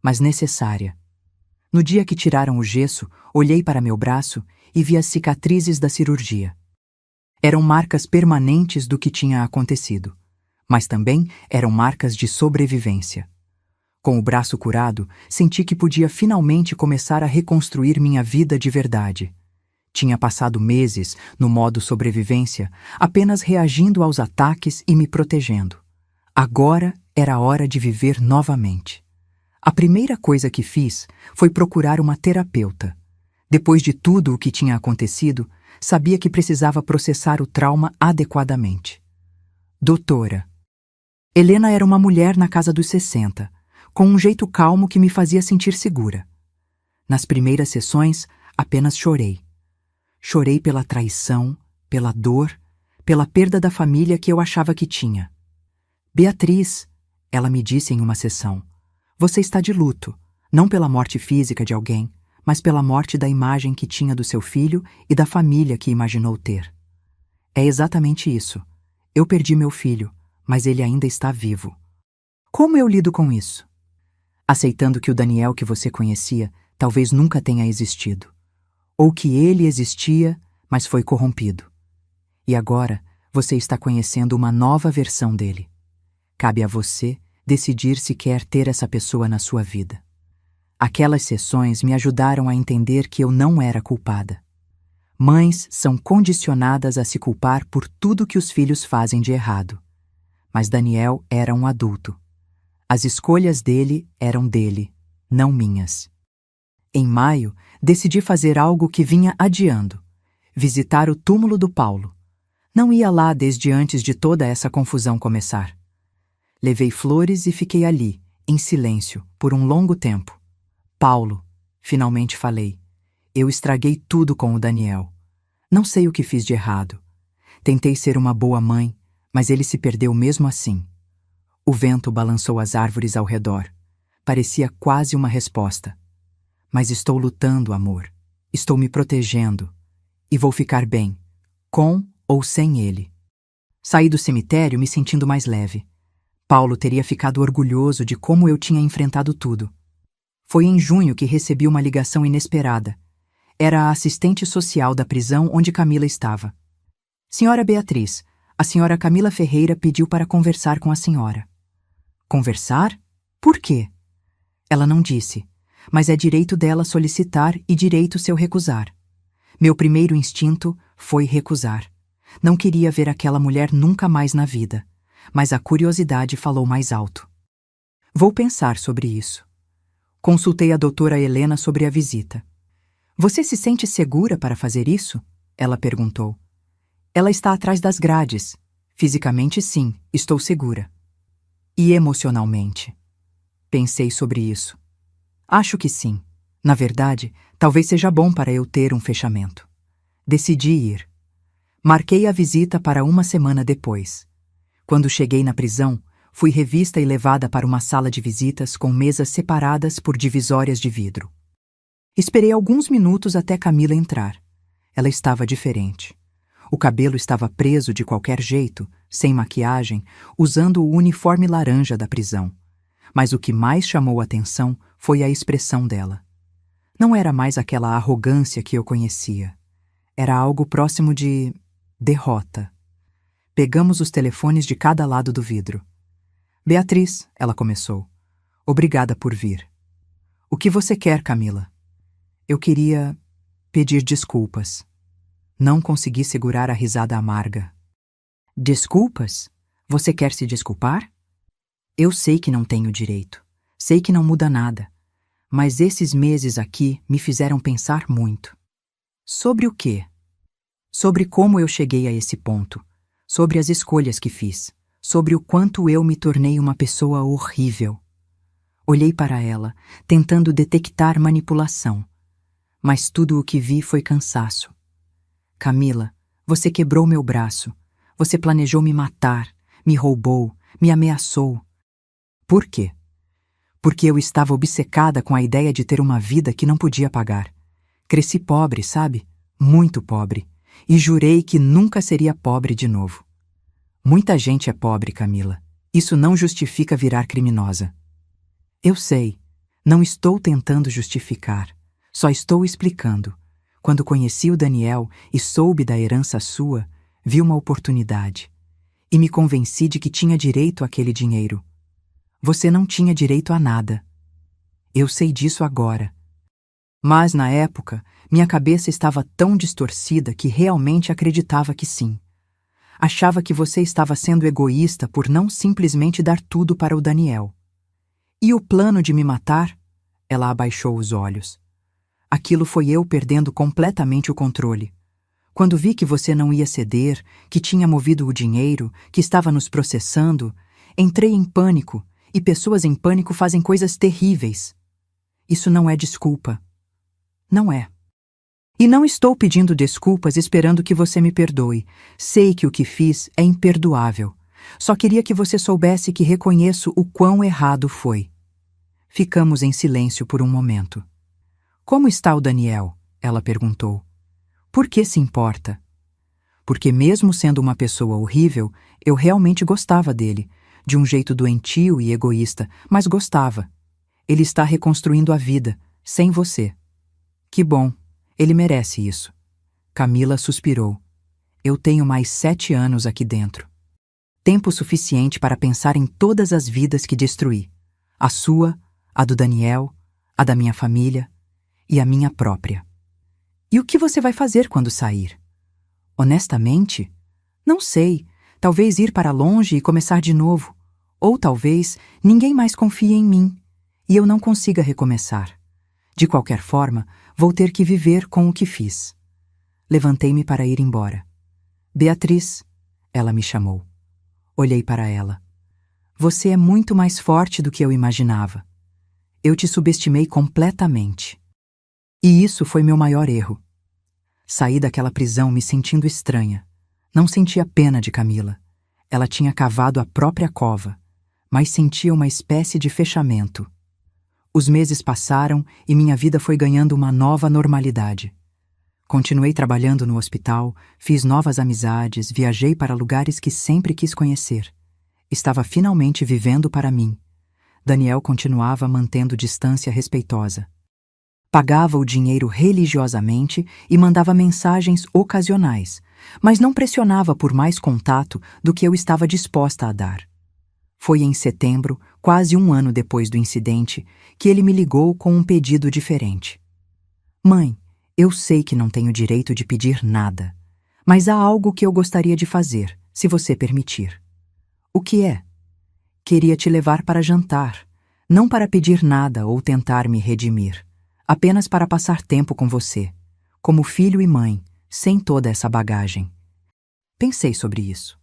mas necessária. No dia que tiraram o gesso, olhei para meu braço e vi as cicatrizes da cirurgia. Eram marcas permanentes do que tinha acontecido, mas também eram marcas de sobrevivência. Com o braço curado, senti que podia finalmente começar a reconstruir minha vida de verdade. Tinha passado meses, no modo sobrevivência, apenas reagindo aos ataques e me protegendo. Agora era a hora de viver novamente. A primeira coisa que fiz foi procurar uma terapeuta. Depois de tudo o que tinha acontecido, sabia que precisava processar o trauma adequadamente. Doutora. Helena era uma mulher na casa dos 60, com um jeito calmo que me fazia sentir segura. Nas primeiras sessões, apenas chorei. Chorei pela traição, pela dor, pela perda da família que eu achava que tinha. Beatriz, ela me disse em uma sessão, você está de luto, não pela morte física de alguém, mas pela morte da imagem que tinha do seu filho e da família que imaginou ter. É exatamente isso. Eu perdi meu filho, mas ele ainda está vivo. Como eu lido com isso? Aceitando que o Daniel que você conhecia talvez nunca tenha existido. Ou que ele existia, mas foi corrompido. E agora você está conhecendo uma nova versão dele. Cabe a você decidir se quer ter essa pessoa na sua vida. Aquelas sessões me ajudaram a entender que eu não era culpada. Mães são condicionadas a se culpar por tudo que os filhos fazem de errado. Mas Daniel era um adulto. As escolhas dele eram dele, não minhas. Em maio, decidi fazer algo que vinha adiando: visitar o túmulo do Paulo. Não ia lá desde antes de toda essa confusão começar. Levei flores e fiquei ali, em silêncio, por um longo tempo. Paulo, finalmente falei. Eu estraguei tudo com o Daniel. Não sei o que fiz de errado. Tentei ser uma boa mãe, mas ele se perdeu mesmo assim. O vento balançou as árvores ao redor. Parecia quase uma resposta. Mas estou lutando, amor. Estou me protegendo. E vou ficar bem, com ou sem ele. Saí do cemitério me sentindo mais leve. Paulo teria ficado orgulhoso de como eu tinha enfrentado tudo. Foi em junho que recebi uma ligação inesperada. Era a assistente social da prisão onde Camila estava. Senhora Beatriz, a senhora Camila Ferreira pediu para conversar com a senhora. Conversar? Por quê? Ela não disse, mas é direito dela solicitar e direito seu recusar. Meu primeiro instinto foi recusar. Não queria ver aquela mulher nunca mais na vida, mas a curiosidade falou mais alto. Vou pensar sobre isso. Consultei a doutora Helena sobre a visita. Você se sente segura para fazer isso? Ela perguntou. Ela está atrás das grades. Fisicamente, sim, estou segura. E emocionalmente? Pensei sobre isso. Acho que sim. Na verdade, talvez seja bom para eu ter um fechamento. Decidi ir. Marquei a visita para uma semana depois. Quando cheguei na prisão, fui revista e levada para uma sala de visitas com mesas separadas por divisórias de vidro. Esperei alguns minutos até Camila entrar. Ela estava diferente. O cabelo estava preso de qualquer jeito, sem maquiagem, usando o uniforme laranja da prisão. Mas o que mais chamou a atenção foi a expressão dela. Não era mais aquela arrogância que eu conhecia. Era algo próximo de derrota. Pegamos os telefones de cada lado do vidro. Beatriz, ela começou. Obrigada por vir. O que você quer, Camila? Eu queria pedir desculpas. Não consegui segurar a risada amarga. Desculpas? Você quer se desculpar? Eu sei que não tenho direito. Sei que não muda nada. Mas esses meses aqui me fizeram pensar muito. Sobre o quê? Sobre como eu cheguei a esse ponto. Sobre as escolhas que fiz. Sobre o quanto eu me tornei uma pessoa horrível. Olhei para ela, tentando detectar manipulação. Mas tudo o que vi foi cansaço. Camila, você quebrou meu braço. Você planejou me matar, me roubou, me ameaçou. Por quê? Porque eu estava obcecada com a ideia de ter uma vida que não podia pagar. Cresci pobre, sabe? Muito pobre. E jurei que nunca seria pobre de novo. Muita gente é pobre, Camila. Isso não justifica virar criminosa. Eu sei. Não estou tentando justificar. Só estou explicando. Quando conheci o Daniel e soube da herança sua, vi uma oportunidade. E me convenci de que tinha direito àquele dinheiro. Você não tinha direito a nada. Eu sei disso agora. Mas, na época, minha cabeça estava tão distorcida que realmente acreditava que sim. Achava que você estava sendo egoísta por não simplesmente dar tudo para o Daniel. E o plano de me matar? Ela abaixou os olhos. Aquilo foi eu perdendo completamente o controle. Quando vi que você não ia ceder, que tinha movido o dinheiro, que estava nos processando, entrei em pânico, e pessoas em pânico fazem coisas terríveis. Isso não é desculpa. Não é. E não estou pedindo desculpas esperando que você me perdoe. Sei que o que fiz é imperdoável. Só queria que você soubesse que reconheço o quão errado foi. Ficamos em silêncio por um momento. Como está o Daniel? Ela perguntou. Por que se importa? Porque mesmo sendo uma pessoa horrível, eu realmente gostava dele, de um jeito doentio e egoísta, mas gostava. Ele está reconstruindo a vida, sem você. Que bom, ele merece isso. Camila suspirou. Eu tenho mais 7 anos aqui dentro. Tempo suficiente para pensar em todas as vidas que destruí. A sua, a do Daniel, a da minha família e a minha própria. E o que você vai fazer quando sair? Honestamente, não sei. Talvez ir para longe e começar de novo. Ou talvez ninguém mais confie em mim e eu não consiga recomeçar. De qualquer forma, vou ter que viver com o que fiz. Levantei-me para ir embora. Beatriz, ela me chamou. Olhei para ela. Você é muito mais forte do que eu imaginava. Eu te subestimei completamente. E isso foi meu maior erro. Saí daquela prisão me sentindo estranha. Não sentia pena de Camila. Ela tinha cavado a própria cova, mas sentia uma espécie de fechamento. Os meses passaram e minha vida foi ganhando uma nova normalidade. Continuei trabalhando no hospital, fiz novas amizades, viajei para lugares que sempre quis conhecer. Estava finalmente vivendo para mim. Daniel continuava mantendo distância respeitosa. Pagava o dinheiro religiosamente e mandava mensagens ocasionais, mas não pressionava por mais contato do que eu estava disposta a dar. Foi em setembro, quase um ano depois do incidente, que ele me ligou com um pedido diferente. Mãe, eu sei que não tenho direito de pedir nada, mas há algo que eu gostaria de fazer, se você permitir. O que é? Queria te levar para jantar, não para pedir nada ou tentar me redimir, apenas para passar tempo com você, como filho e mãe, sem toda essa bagagem. Pensei sobre isso.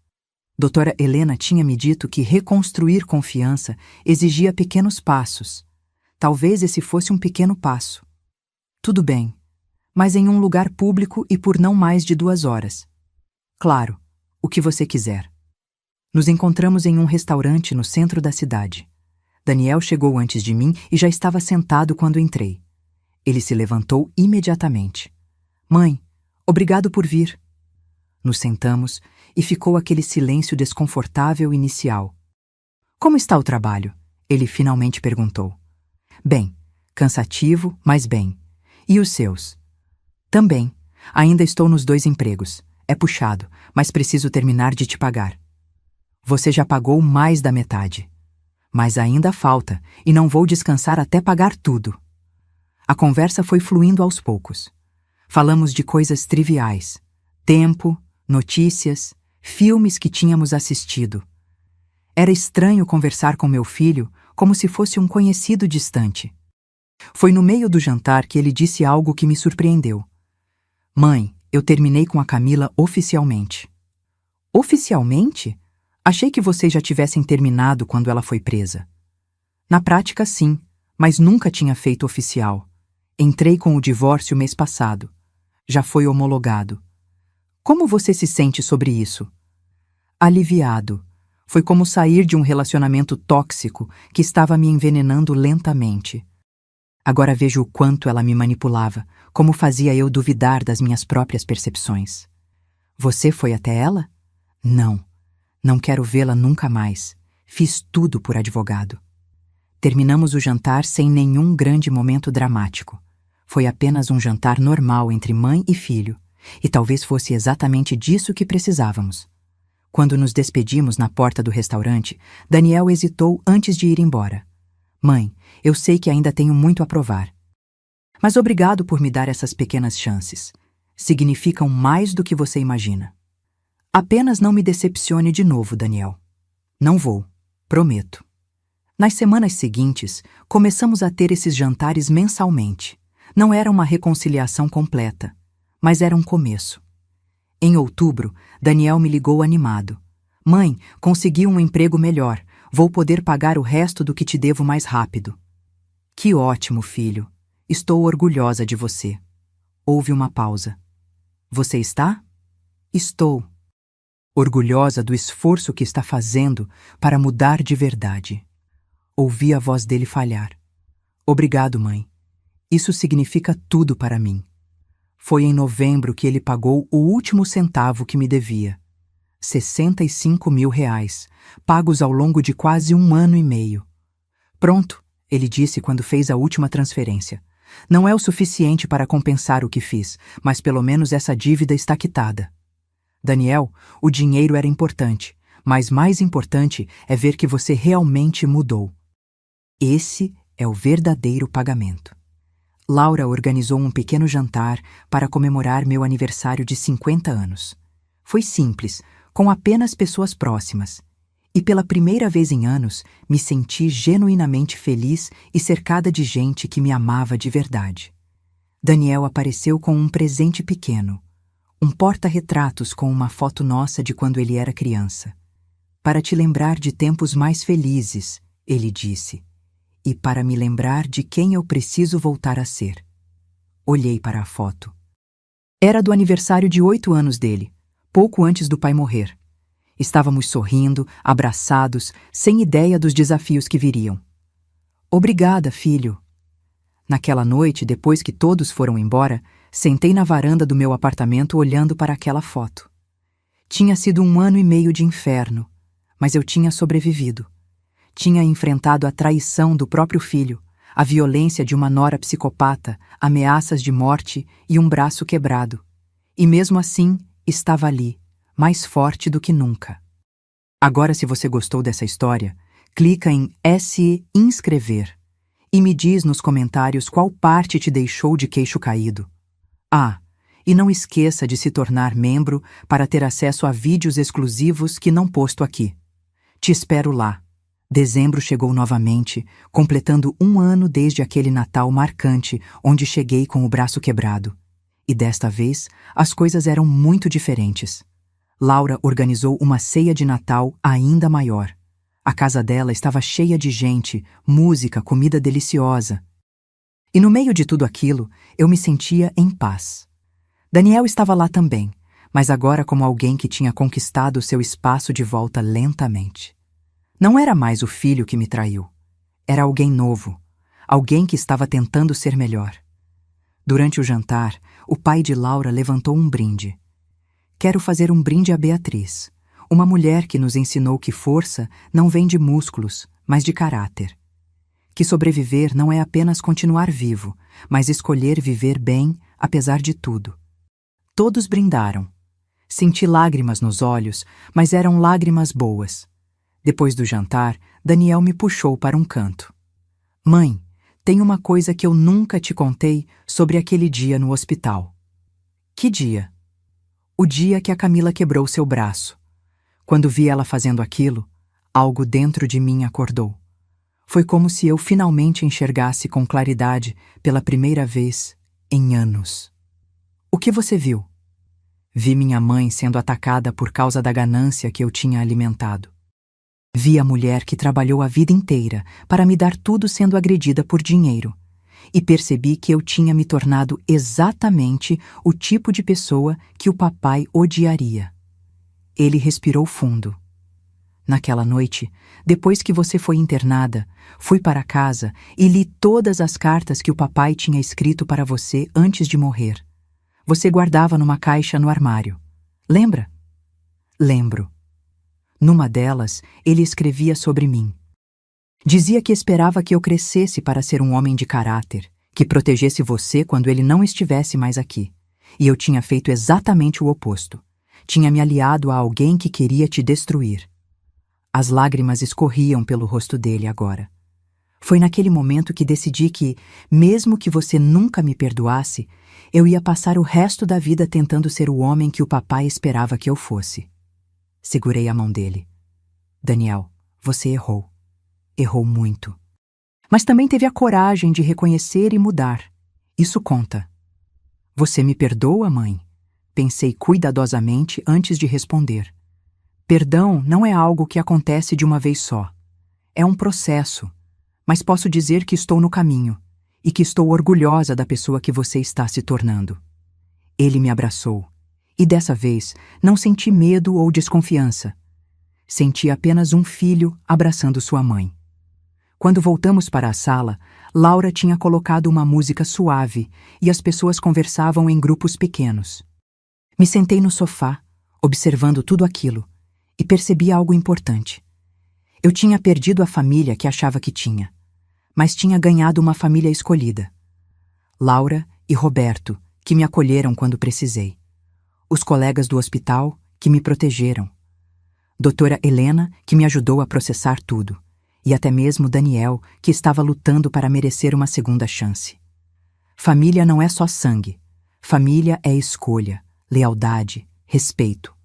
Doutora Helena tinha me dito que reconstruir confiança exigia pequenos passos. Talvez esse fosse um pequeno passo. Tudo bem, mas em um lugar público e por não mais de 2 horas. Claro, o que você quiser. Nos encontramos em um restaurante no centro da cidade. Daniel chegou antes de mim e já estava sentado quando entrei. Ele se levantou imediatamente. Mãe, obrigado por vir. Nos sentamos e ficou aquele silêncio desconfortável inicial. Como está o trabalho? Ele finalmente perguntou. Bem, cansativo, mas bem. E os seus? Também. Ainda estou nos 2 empregos. É puxado, mas preciso terminar de te pagar. Você já pagou mais da metade. Mas ainda falta, e não vou descansar até pagar tudo. A conversa foi fluindo aos poucos. Falamos de coisas triviais. Tempo, notícias, filmes que tínhamos assistido. Era estranho conversar com meu filho como se fosse um conhecido distante. Foi no meio do jantar que ele disse algo que me surpreendeu. Mãe, eu terminei com a Camila oficialmente. Oficialmente? Achei que vocês já tivessem terminado quando ela foi presa. Na prática, sim, mas nunca tinha feito oficial. Entrei com o divórcio mês passado. Já foi homologado. Como você se sente sobre isso? Aliviado. Foi como sair de um relacionamento tóxico que estava me envenenando lentamente. Agora vejo o quanto ela me manipulava, como fazia eu duvidar das minhas próprias percepções. Você foi até ela? Não. Não quero vê-la nunca mais. Fiz tudo por advogado. Terminamos o jantar sem nenhum grande momento dramático. Foi apenas um jantar normal entre mãe e filho, e talvez fosse exatamente disso que precisávamos. Quando nos despedimos na porta do restaurante, Daniel hesitou antes de ir embora. Mãe, eu sei que ainda tenho muito a provar. Mas obrigado por me dar essas pequenas chances. Significam mais do que você imagina. Apenas não me decepcione de novo, Daniel. Não vou, prometo. Nas semanas seguintes, começamos a ter esses jantares mensalmente. Não era uma reconciliação completa, mas era um começo. Em outubro, Daniel me ligou animado. Mãe, consegui um emprego melhor. Vou poder pagar o resto do que te devo mais rápido. Que ótimo, filho. Estou orgulhosa de você. Houve uma pausa. Você está? Estou. Orgulhosa do esforço que está fazendo para mudar de verdade. Ouvi a voz dele falhar. Obrigado, mãe. Isso significa tudo para mim. Foi em novembro que ele pagou o último centavo que me devia. 65 mil reais, pagos ao longo de quase 1 ano e meio. Pronto, ele disse quando fez a última transferência. Não é o suficiente para compensar o que fiz, mas pelo menos essa dívida está quitada. Daniel, o dinheiro era importante, mas mais importante é ver que você realmente mudou. Esse é o verdadeiro pagamento. Laura organizou um pequeno jantar para comemorar meu aniversário de 50 anos. Foi simples, com apenas pessoas próximas. E pela primeira vez em anos, me senti genuinamente feliz e cercada de gente que me amava de verdade. Daniel apareceu com um presente pequeno, um porta-retratos com uma foto nossa de quando ele era criança. Para te lembrar de tempos mais felizes, ele disse, e para me lembrar de quem eu preciso voltar a ser. Olhei para a foto. Era do aniversário de 8 anos dele, pouco antes do pai morrer. Estávamos sorrindo, abraçados, sem ideia dos desafios que viriam. Obrigada, filho. Naquela noite, depois que todos foram embora, sentei na varanda do meu apartamento olhando para aquela foto. Tinha sido 1 ano e meio de inferno, mas eu tinha sobrevivido. Tinha enfrentado a traição do próprio filho, a violência de uma nora psicopata, ameaças de morte e um braço quebrado. E mesmo assim, estava ali, mais forte do que nunca. Agora, se você gostou dessa história, clica em se inscrever e me diz nos comentários qual parte te deixou de queixo caído. Ah, e não esqueça de se tornar membro para ter acesso a vídeos exclusivos que não posto aqui. Te espero lá. Dezembro chegou novamente, completando 1 ano desde aquele Natal marcante onde cheguei com o braço quebrado. E desta vez, as coisas eram muito diferentes. Laura organizou uma ceia de Natal ainda maior. A casa dela estava cheia de gente, música, comida deliciosa. E no meio de tudo aquilo, eu me sentia em paz. Daniel estava lá também, mas agora como alguém que tinha conquistado seu espaço de volta lentamente. Não era mais o filho que me traiu. Era alguém novo, alguém que estava tentando ser melhor. Durante o jantar, o pai de Laura levantou um brinde. Quero fazer um brinde a Beatriz, uma mulher que nos ensinou que força não vem de músculos, mas de caráter. Que sobreviver não é apenas continuar vivo, mas escolher viver bem, apesar de tudo. Todos brindaram. Senti lágrimas nos olhos, mas eram lágrimas boas. Depois do jantar, Daniel me puxou para um canto. Mãe, tem uma coisa que eu nunca te contei sobre aquele dia no hospital. Que dia? O dia que a Camila quebrou seu braço. Quando vi ela fazendo aquilo, Algo dentro de mim acordou. Foi como se eu finalmente enxergasse com claridade pela primeira vez em anos. O que você viu? Vi minha mãe sendo atacada por causa da ganância que eu tinha alimentado. Vi a mulher que trabalhou a vida inteira para me dar tudo sendo agredida por dinheiro. E percebi que eu tinha me tornado exatamente o tipo de pessoa que o papai odiaria. Ele respirou fundo. Naquela noite, depois que você foi internada, fui para casa e li todas as cartas que o papai tinha escrito para você antes de morrer. Você guardava numa caixa no armário. Lembra? Lembro. Numa delas, ele escrevia sobre mim. Dizia que esperava que eu crescesse para ser um homem de caráter, que protegesse você quando ele não estivesse mais aqui. E eu tinha feito exatamente o oposto. Tinha me aliado a alguém que queria te destruir. As lágrimas escorriam pelo rosto dele agora. Foi naquele momento que decidi que, mesmo que você nunca me perdoasse, eu ia passar o resto da vida tentando ser o homem que o papai esperava que eu fosse. Segurei a mão dele. Daniel, você errou. Errou muito. Mas também teve a coragem de reconhecer e mudar. Isso conta. Você me perdoa, mãe? Pensei cuidadosamente antes de responder. Perdão não é algo que acontece de uma vez só. É um processo. Mas posso dizer que estou no caminho e que estou orgulhosa da pessoa que você está se tornando. Ele me abraçou. E dessa vez não senti medo ou desconfiança. Senti apenas um filho abraçando sua mãe. Quando voltamos para a sala, Laura tinha colocado uma música suave e as pessoas conversavam em grupos pequenos. Me sentei no sofá, observando tudo aquilo, e percebi algo importante. Eu tinha perdido a família que achava que tinha, mas tinha ganhado uma família escolhida. Laura e Roberto, que me acolheram quando precisei. Os colegas do hospital, que me protegeram. Doutora Helena, que me ajudou a processar tudo. E até mesmo Daniel, que estava lutando para merecer uma segunda chance. Família não é só sangue. Família é escolha, lealdade, respeito.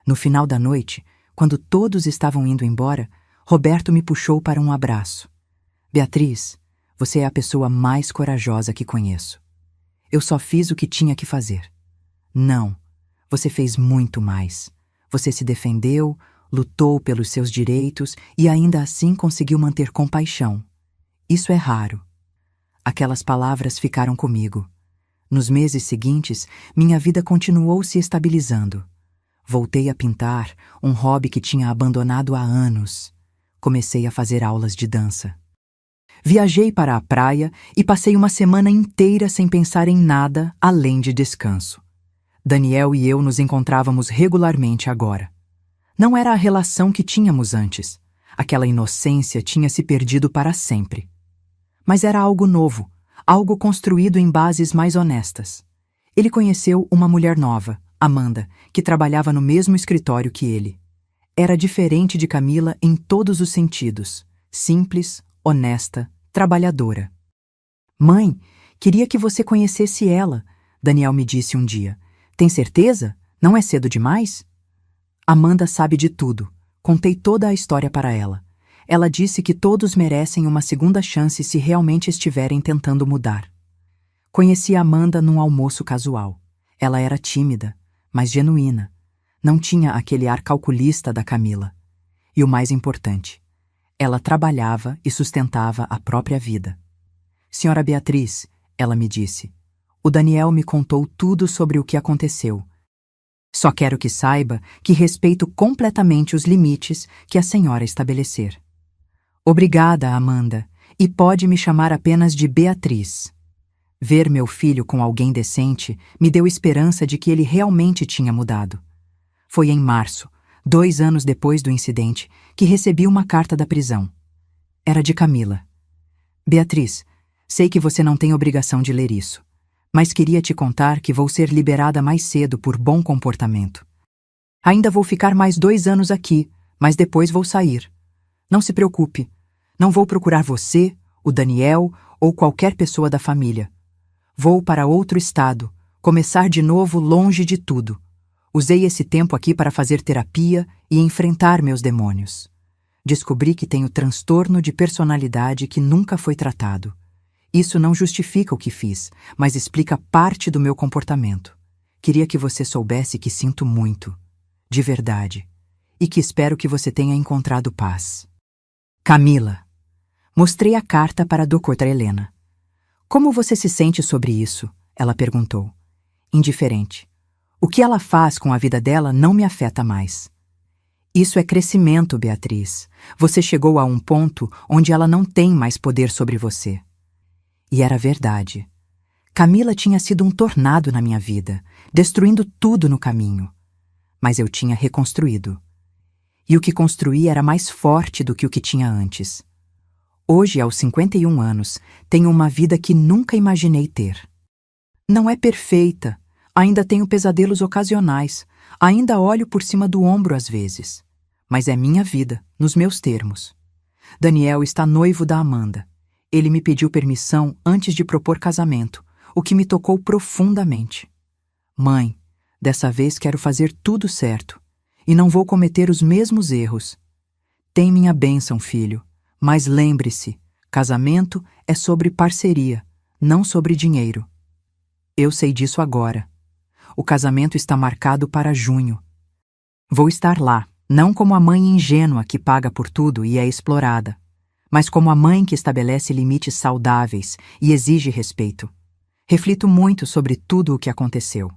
No final da noite, quando todos estavam indo embora, Roberto me puxou para um abraço. Beatriz, você é a pessoa mais corajosa que conheço. Eu só fiz o que tinha que fazer. Não, você fez muito mais. Você se defendeu, lutou pelos seus direitos e ainda assim conseguiu manter compaixão. Isso é raro. Aquelas palavras ficaram comigo. Nos meses seguintes, minha vida continuou se estabilizando. Voltei a pintar, um hobby que tinha abandonado há anos. Comecei a fazer aulas de dança. Viajei para a praia e passei uma semana inteira sem pensar em nada além de descanso. Daniel e eu nos encontrávamos regularmente agora. Não era a relação que tínhamos antes. Aquela inocência tinha se perdido para sempre. Mas era algo novo, algo construído em bases mais honestas. Ele conheceu uma mulher nova, Amanda, que trabalhava no mesmo escritório que ele. Era diferente de Camila em todos os sentidos. Simples, honesta, trabalhadora. Mãe, queria que você conhecesse ela, Daniel me disse um dia. Tem certeza? Não é cedo demais? Amanda sabe de tudo. Contei toda a história para ela. Ela disse que todos merecem uma segunda chance se realmente estiverem tentando mudar. Conheci Amanda num almoço casual. Ela era tímida, mas genuína. Não tinha aquele ar calculista da Camila. E o mais importante, ela trabalhava e sustentava a própria vida. Senhora Beatriz, ela me disse, o Daniel me contou tudo sobre o que aconteceu. Só quero que saiba que respeito completamente os limites que a senhora estabelecer. Obrigada, Amanda, e pode me chamar apenas de Beatriz. Ver meu filho com alguém decente me deu esperança de que ele realmente tinha mudado. Foi em março, 2 anos depois do incidente, que recebi uma carta da prisão. Era de Camila. Beatriz, sei que você não tem obrigação de ler isso, mas queria te contar que vou ser liberada mais cedo por bom comportamento. Ainda vou ficar mais 2 anos aqui, mas depois vou sair. Não se preocupe, não vou procurar você, o Daniel ou qualquer pessoa da família. Vou para outro estado, começar de novo longe de tudo. Usei esse tempo aqui para fazer terapia e enfrentar meus demônios. Descobri que tenho transtorno de personalidade que nunca foi tratado. Isso não justifica o que fiz, mas explica parte do meu comportamento. Queria que você soubesse que sinto muito, de verdade, e que espero que você tenha encontrado paz. Camila. Mostrei a carta para a doutora Helena. Como você se sente sobre isso? Ela perguntou. Indiferente. O que ela faz com a vida dela não me afeta mais. Isso é crescimento, Beatriz. Você chegou a um ponto onde ela não tem mais poder sobre você. E era verdade. Camila tinha sido um tornado na minha vida, destruindo tudo no caminho. Mas eu tinha reconstruído. E o que construí era mais forte do que o que tinha antes. Hoje, aos 51 anos, tenho uma vida que nunca imaginei ter. Não é perfeita, ainda tenho pesadelos ocasionais, ainda olho por cima do ombro às vezes. Mas é minha vida, nos meus termos. Daniel está noivo da Amanda. Ele me pediu permissão antes de propor casamento, o que me tocou profundamente. Mãe, dessa vez quero fazer tudo certo, e não vou cometer os mesmos erros. Tem minha bênção, filho, mas lembre-se, casamento é sobre parceria, não sobre dinheiro. Eu sei disso agora. O casamento está marcado para junho. Vou estar lá, não como a mãe ingênua que paga por tudo e é explorada, mas como a mãe que estabelece limites saudáveis e exige respeito. Reflito muito sobre tudo o que aconteceu,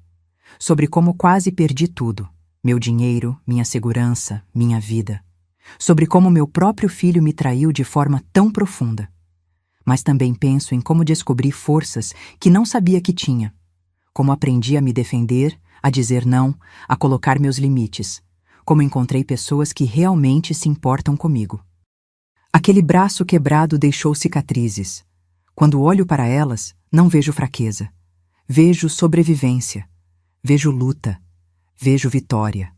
sobre como quase perdi tudo, meu dinheiro, minha segurança, minha vida, sobre como meu próprio filho me traiu de forma tão profunda. Mas também penso em como descobri forças que não sabia que tinha, como aprendi a me defender, a dizer não, a colocar meus limites, como encontrei pessoas que realmente se importam comigo. Aquele braço quebrado deixou cicatrizes. Quando olho para elas, não vejo fraqueza. Vejo sobrevivência. Vejo luta. Vejo vitória.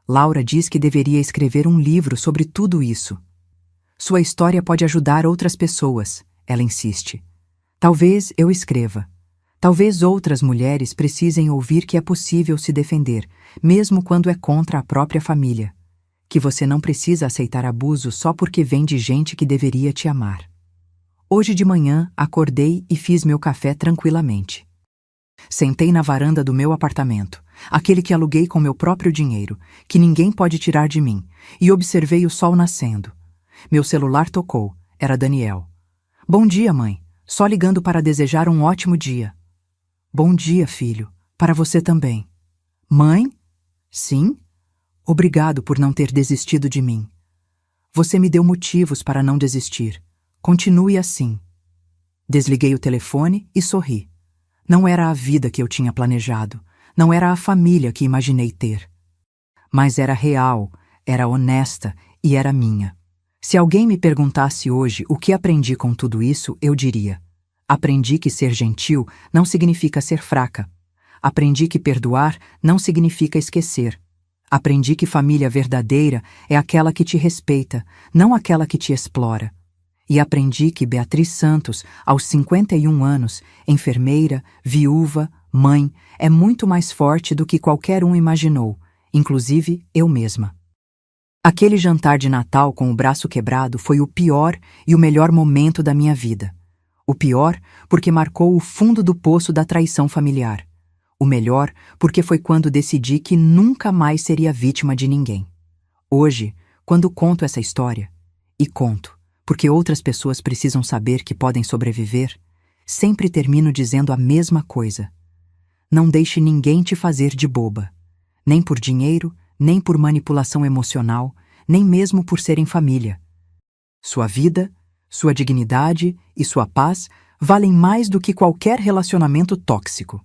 Laura diz que deveria escrever um livro sobre tudo isso. Sua história pode ajudar outras pessoas, ela insiste. Talvez eu escreva. Talvez outras mulheres precisem ouvir que é possível se defender, mesmo quando é contra a própria família. Que você não precisa aceitar abuso só porque vem de gente que deveria te amar. Hoje de manhã, acordei e fiz meu café tranquilamente. Sentei na varanda do meu apartamento, aquele que aluguei com meu próprio dinheiro, que ninguém pode tirar de mim, e observei o sol nascendo. Meu celular tocou. Era Daniel. Bom dia, mãe. Só ligando para desejar um ótimo dia. Bom dia, filho. Para você também. Mãe? Sim? Obrigado por não ter desistido de mim. Você me deu motivos para não desistir. Continue assim. Desliguei o telefone e sorri. Não era a vida que eu tinha planejado. Não era a família que imaginei ter. Mas era real, era honesta e era minha. Se alguém me perguntasse hoje o que aprendi com tudo isso, eu diria: aprendi que ser gentil não significa ser fraca. Aprendi que perdoar não significa esquecer. Aprendi que família verdadeira é aquela que te respeita, não aquela que te explora. E aprendi que Beatriz Santos, aos 51 anos, enfermeira, viúva, mãe, é muito mais forte do que qualquer um imaginou, inclusive eu mesma. Aquele jantar de Natal com o braço quebrado foi o pior e o melhor momento da minha vida. O pior porque marcou o fundo do poço da traição familiar. O melhor porque foi quando decidi que nunca mais seria vítima de ninguém. Hoje, quando conto essa história, e conto, porque outras pessoas precisam saber que podem sobreviver, sempre termino dizendo a mesma coisa. Não deixe ninguém te fazer de boba. Nem por dinheiro, nem por manipulação emocional, nem mesmo por serem família. Sua vida, sua dignidade e sua paz valem mais do que qualquer relacionamento tóxico.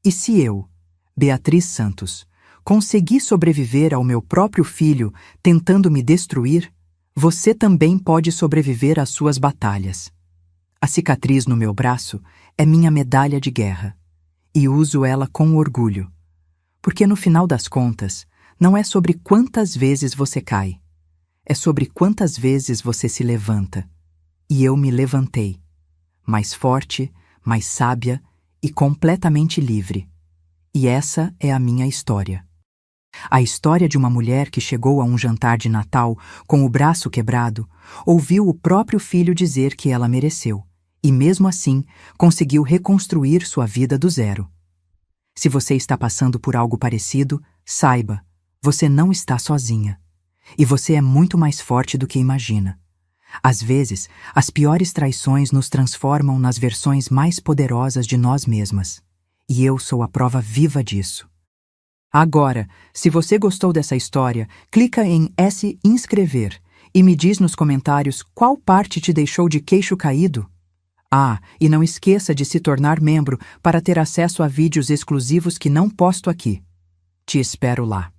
E se eu, Beatriz Santos, consegui sobreviver ao meu próprio filho tentando me destruir, você também pode sobreviver às suas batalhas. A cicatriz no meu braço é minha medalha de guerra, e uso ela com orgulho. Porque no final das contas, não é sobre quantas vezes você cai, é sobre quantas vezes você se levanta. E eu me levantei, mais forte, mais sábia e completamente livre. E essa é a minha história. A história de uma mulher que chegou a um jantar de Natal com o braço quebrado, ouviu o próprio filho dizer que ela mereceu, e mesmo assim conseguiu reconstruir sua vida do zero. Se você está passando por algo parecido, saiba, você não está sozinha. E você é muito mais forte do que imagina. Às vezes, as piores traições nos transformam nas versões mais poderosas de nós mesmas. E eu sou a prova viva disso. Agora, se você gostou dessa história, clica em S inscrever e me diz nos comentários qual parte te deixou de queixo caído. Ah, e não esqueça de se tornar membro para ter acesso a vídeos exclusivos que não posto aqui. Te espero lá.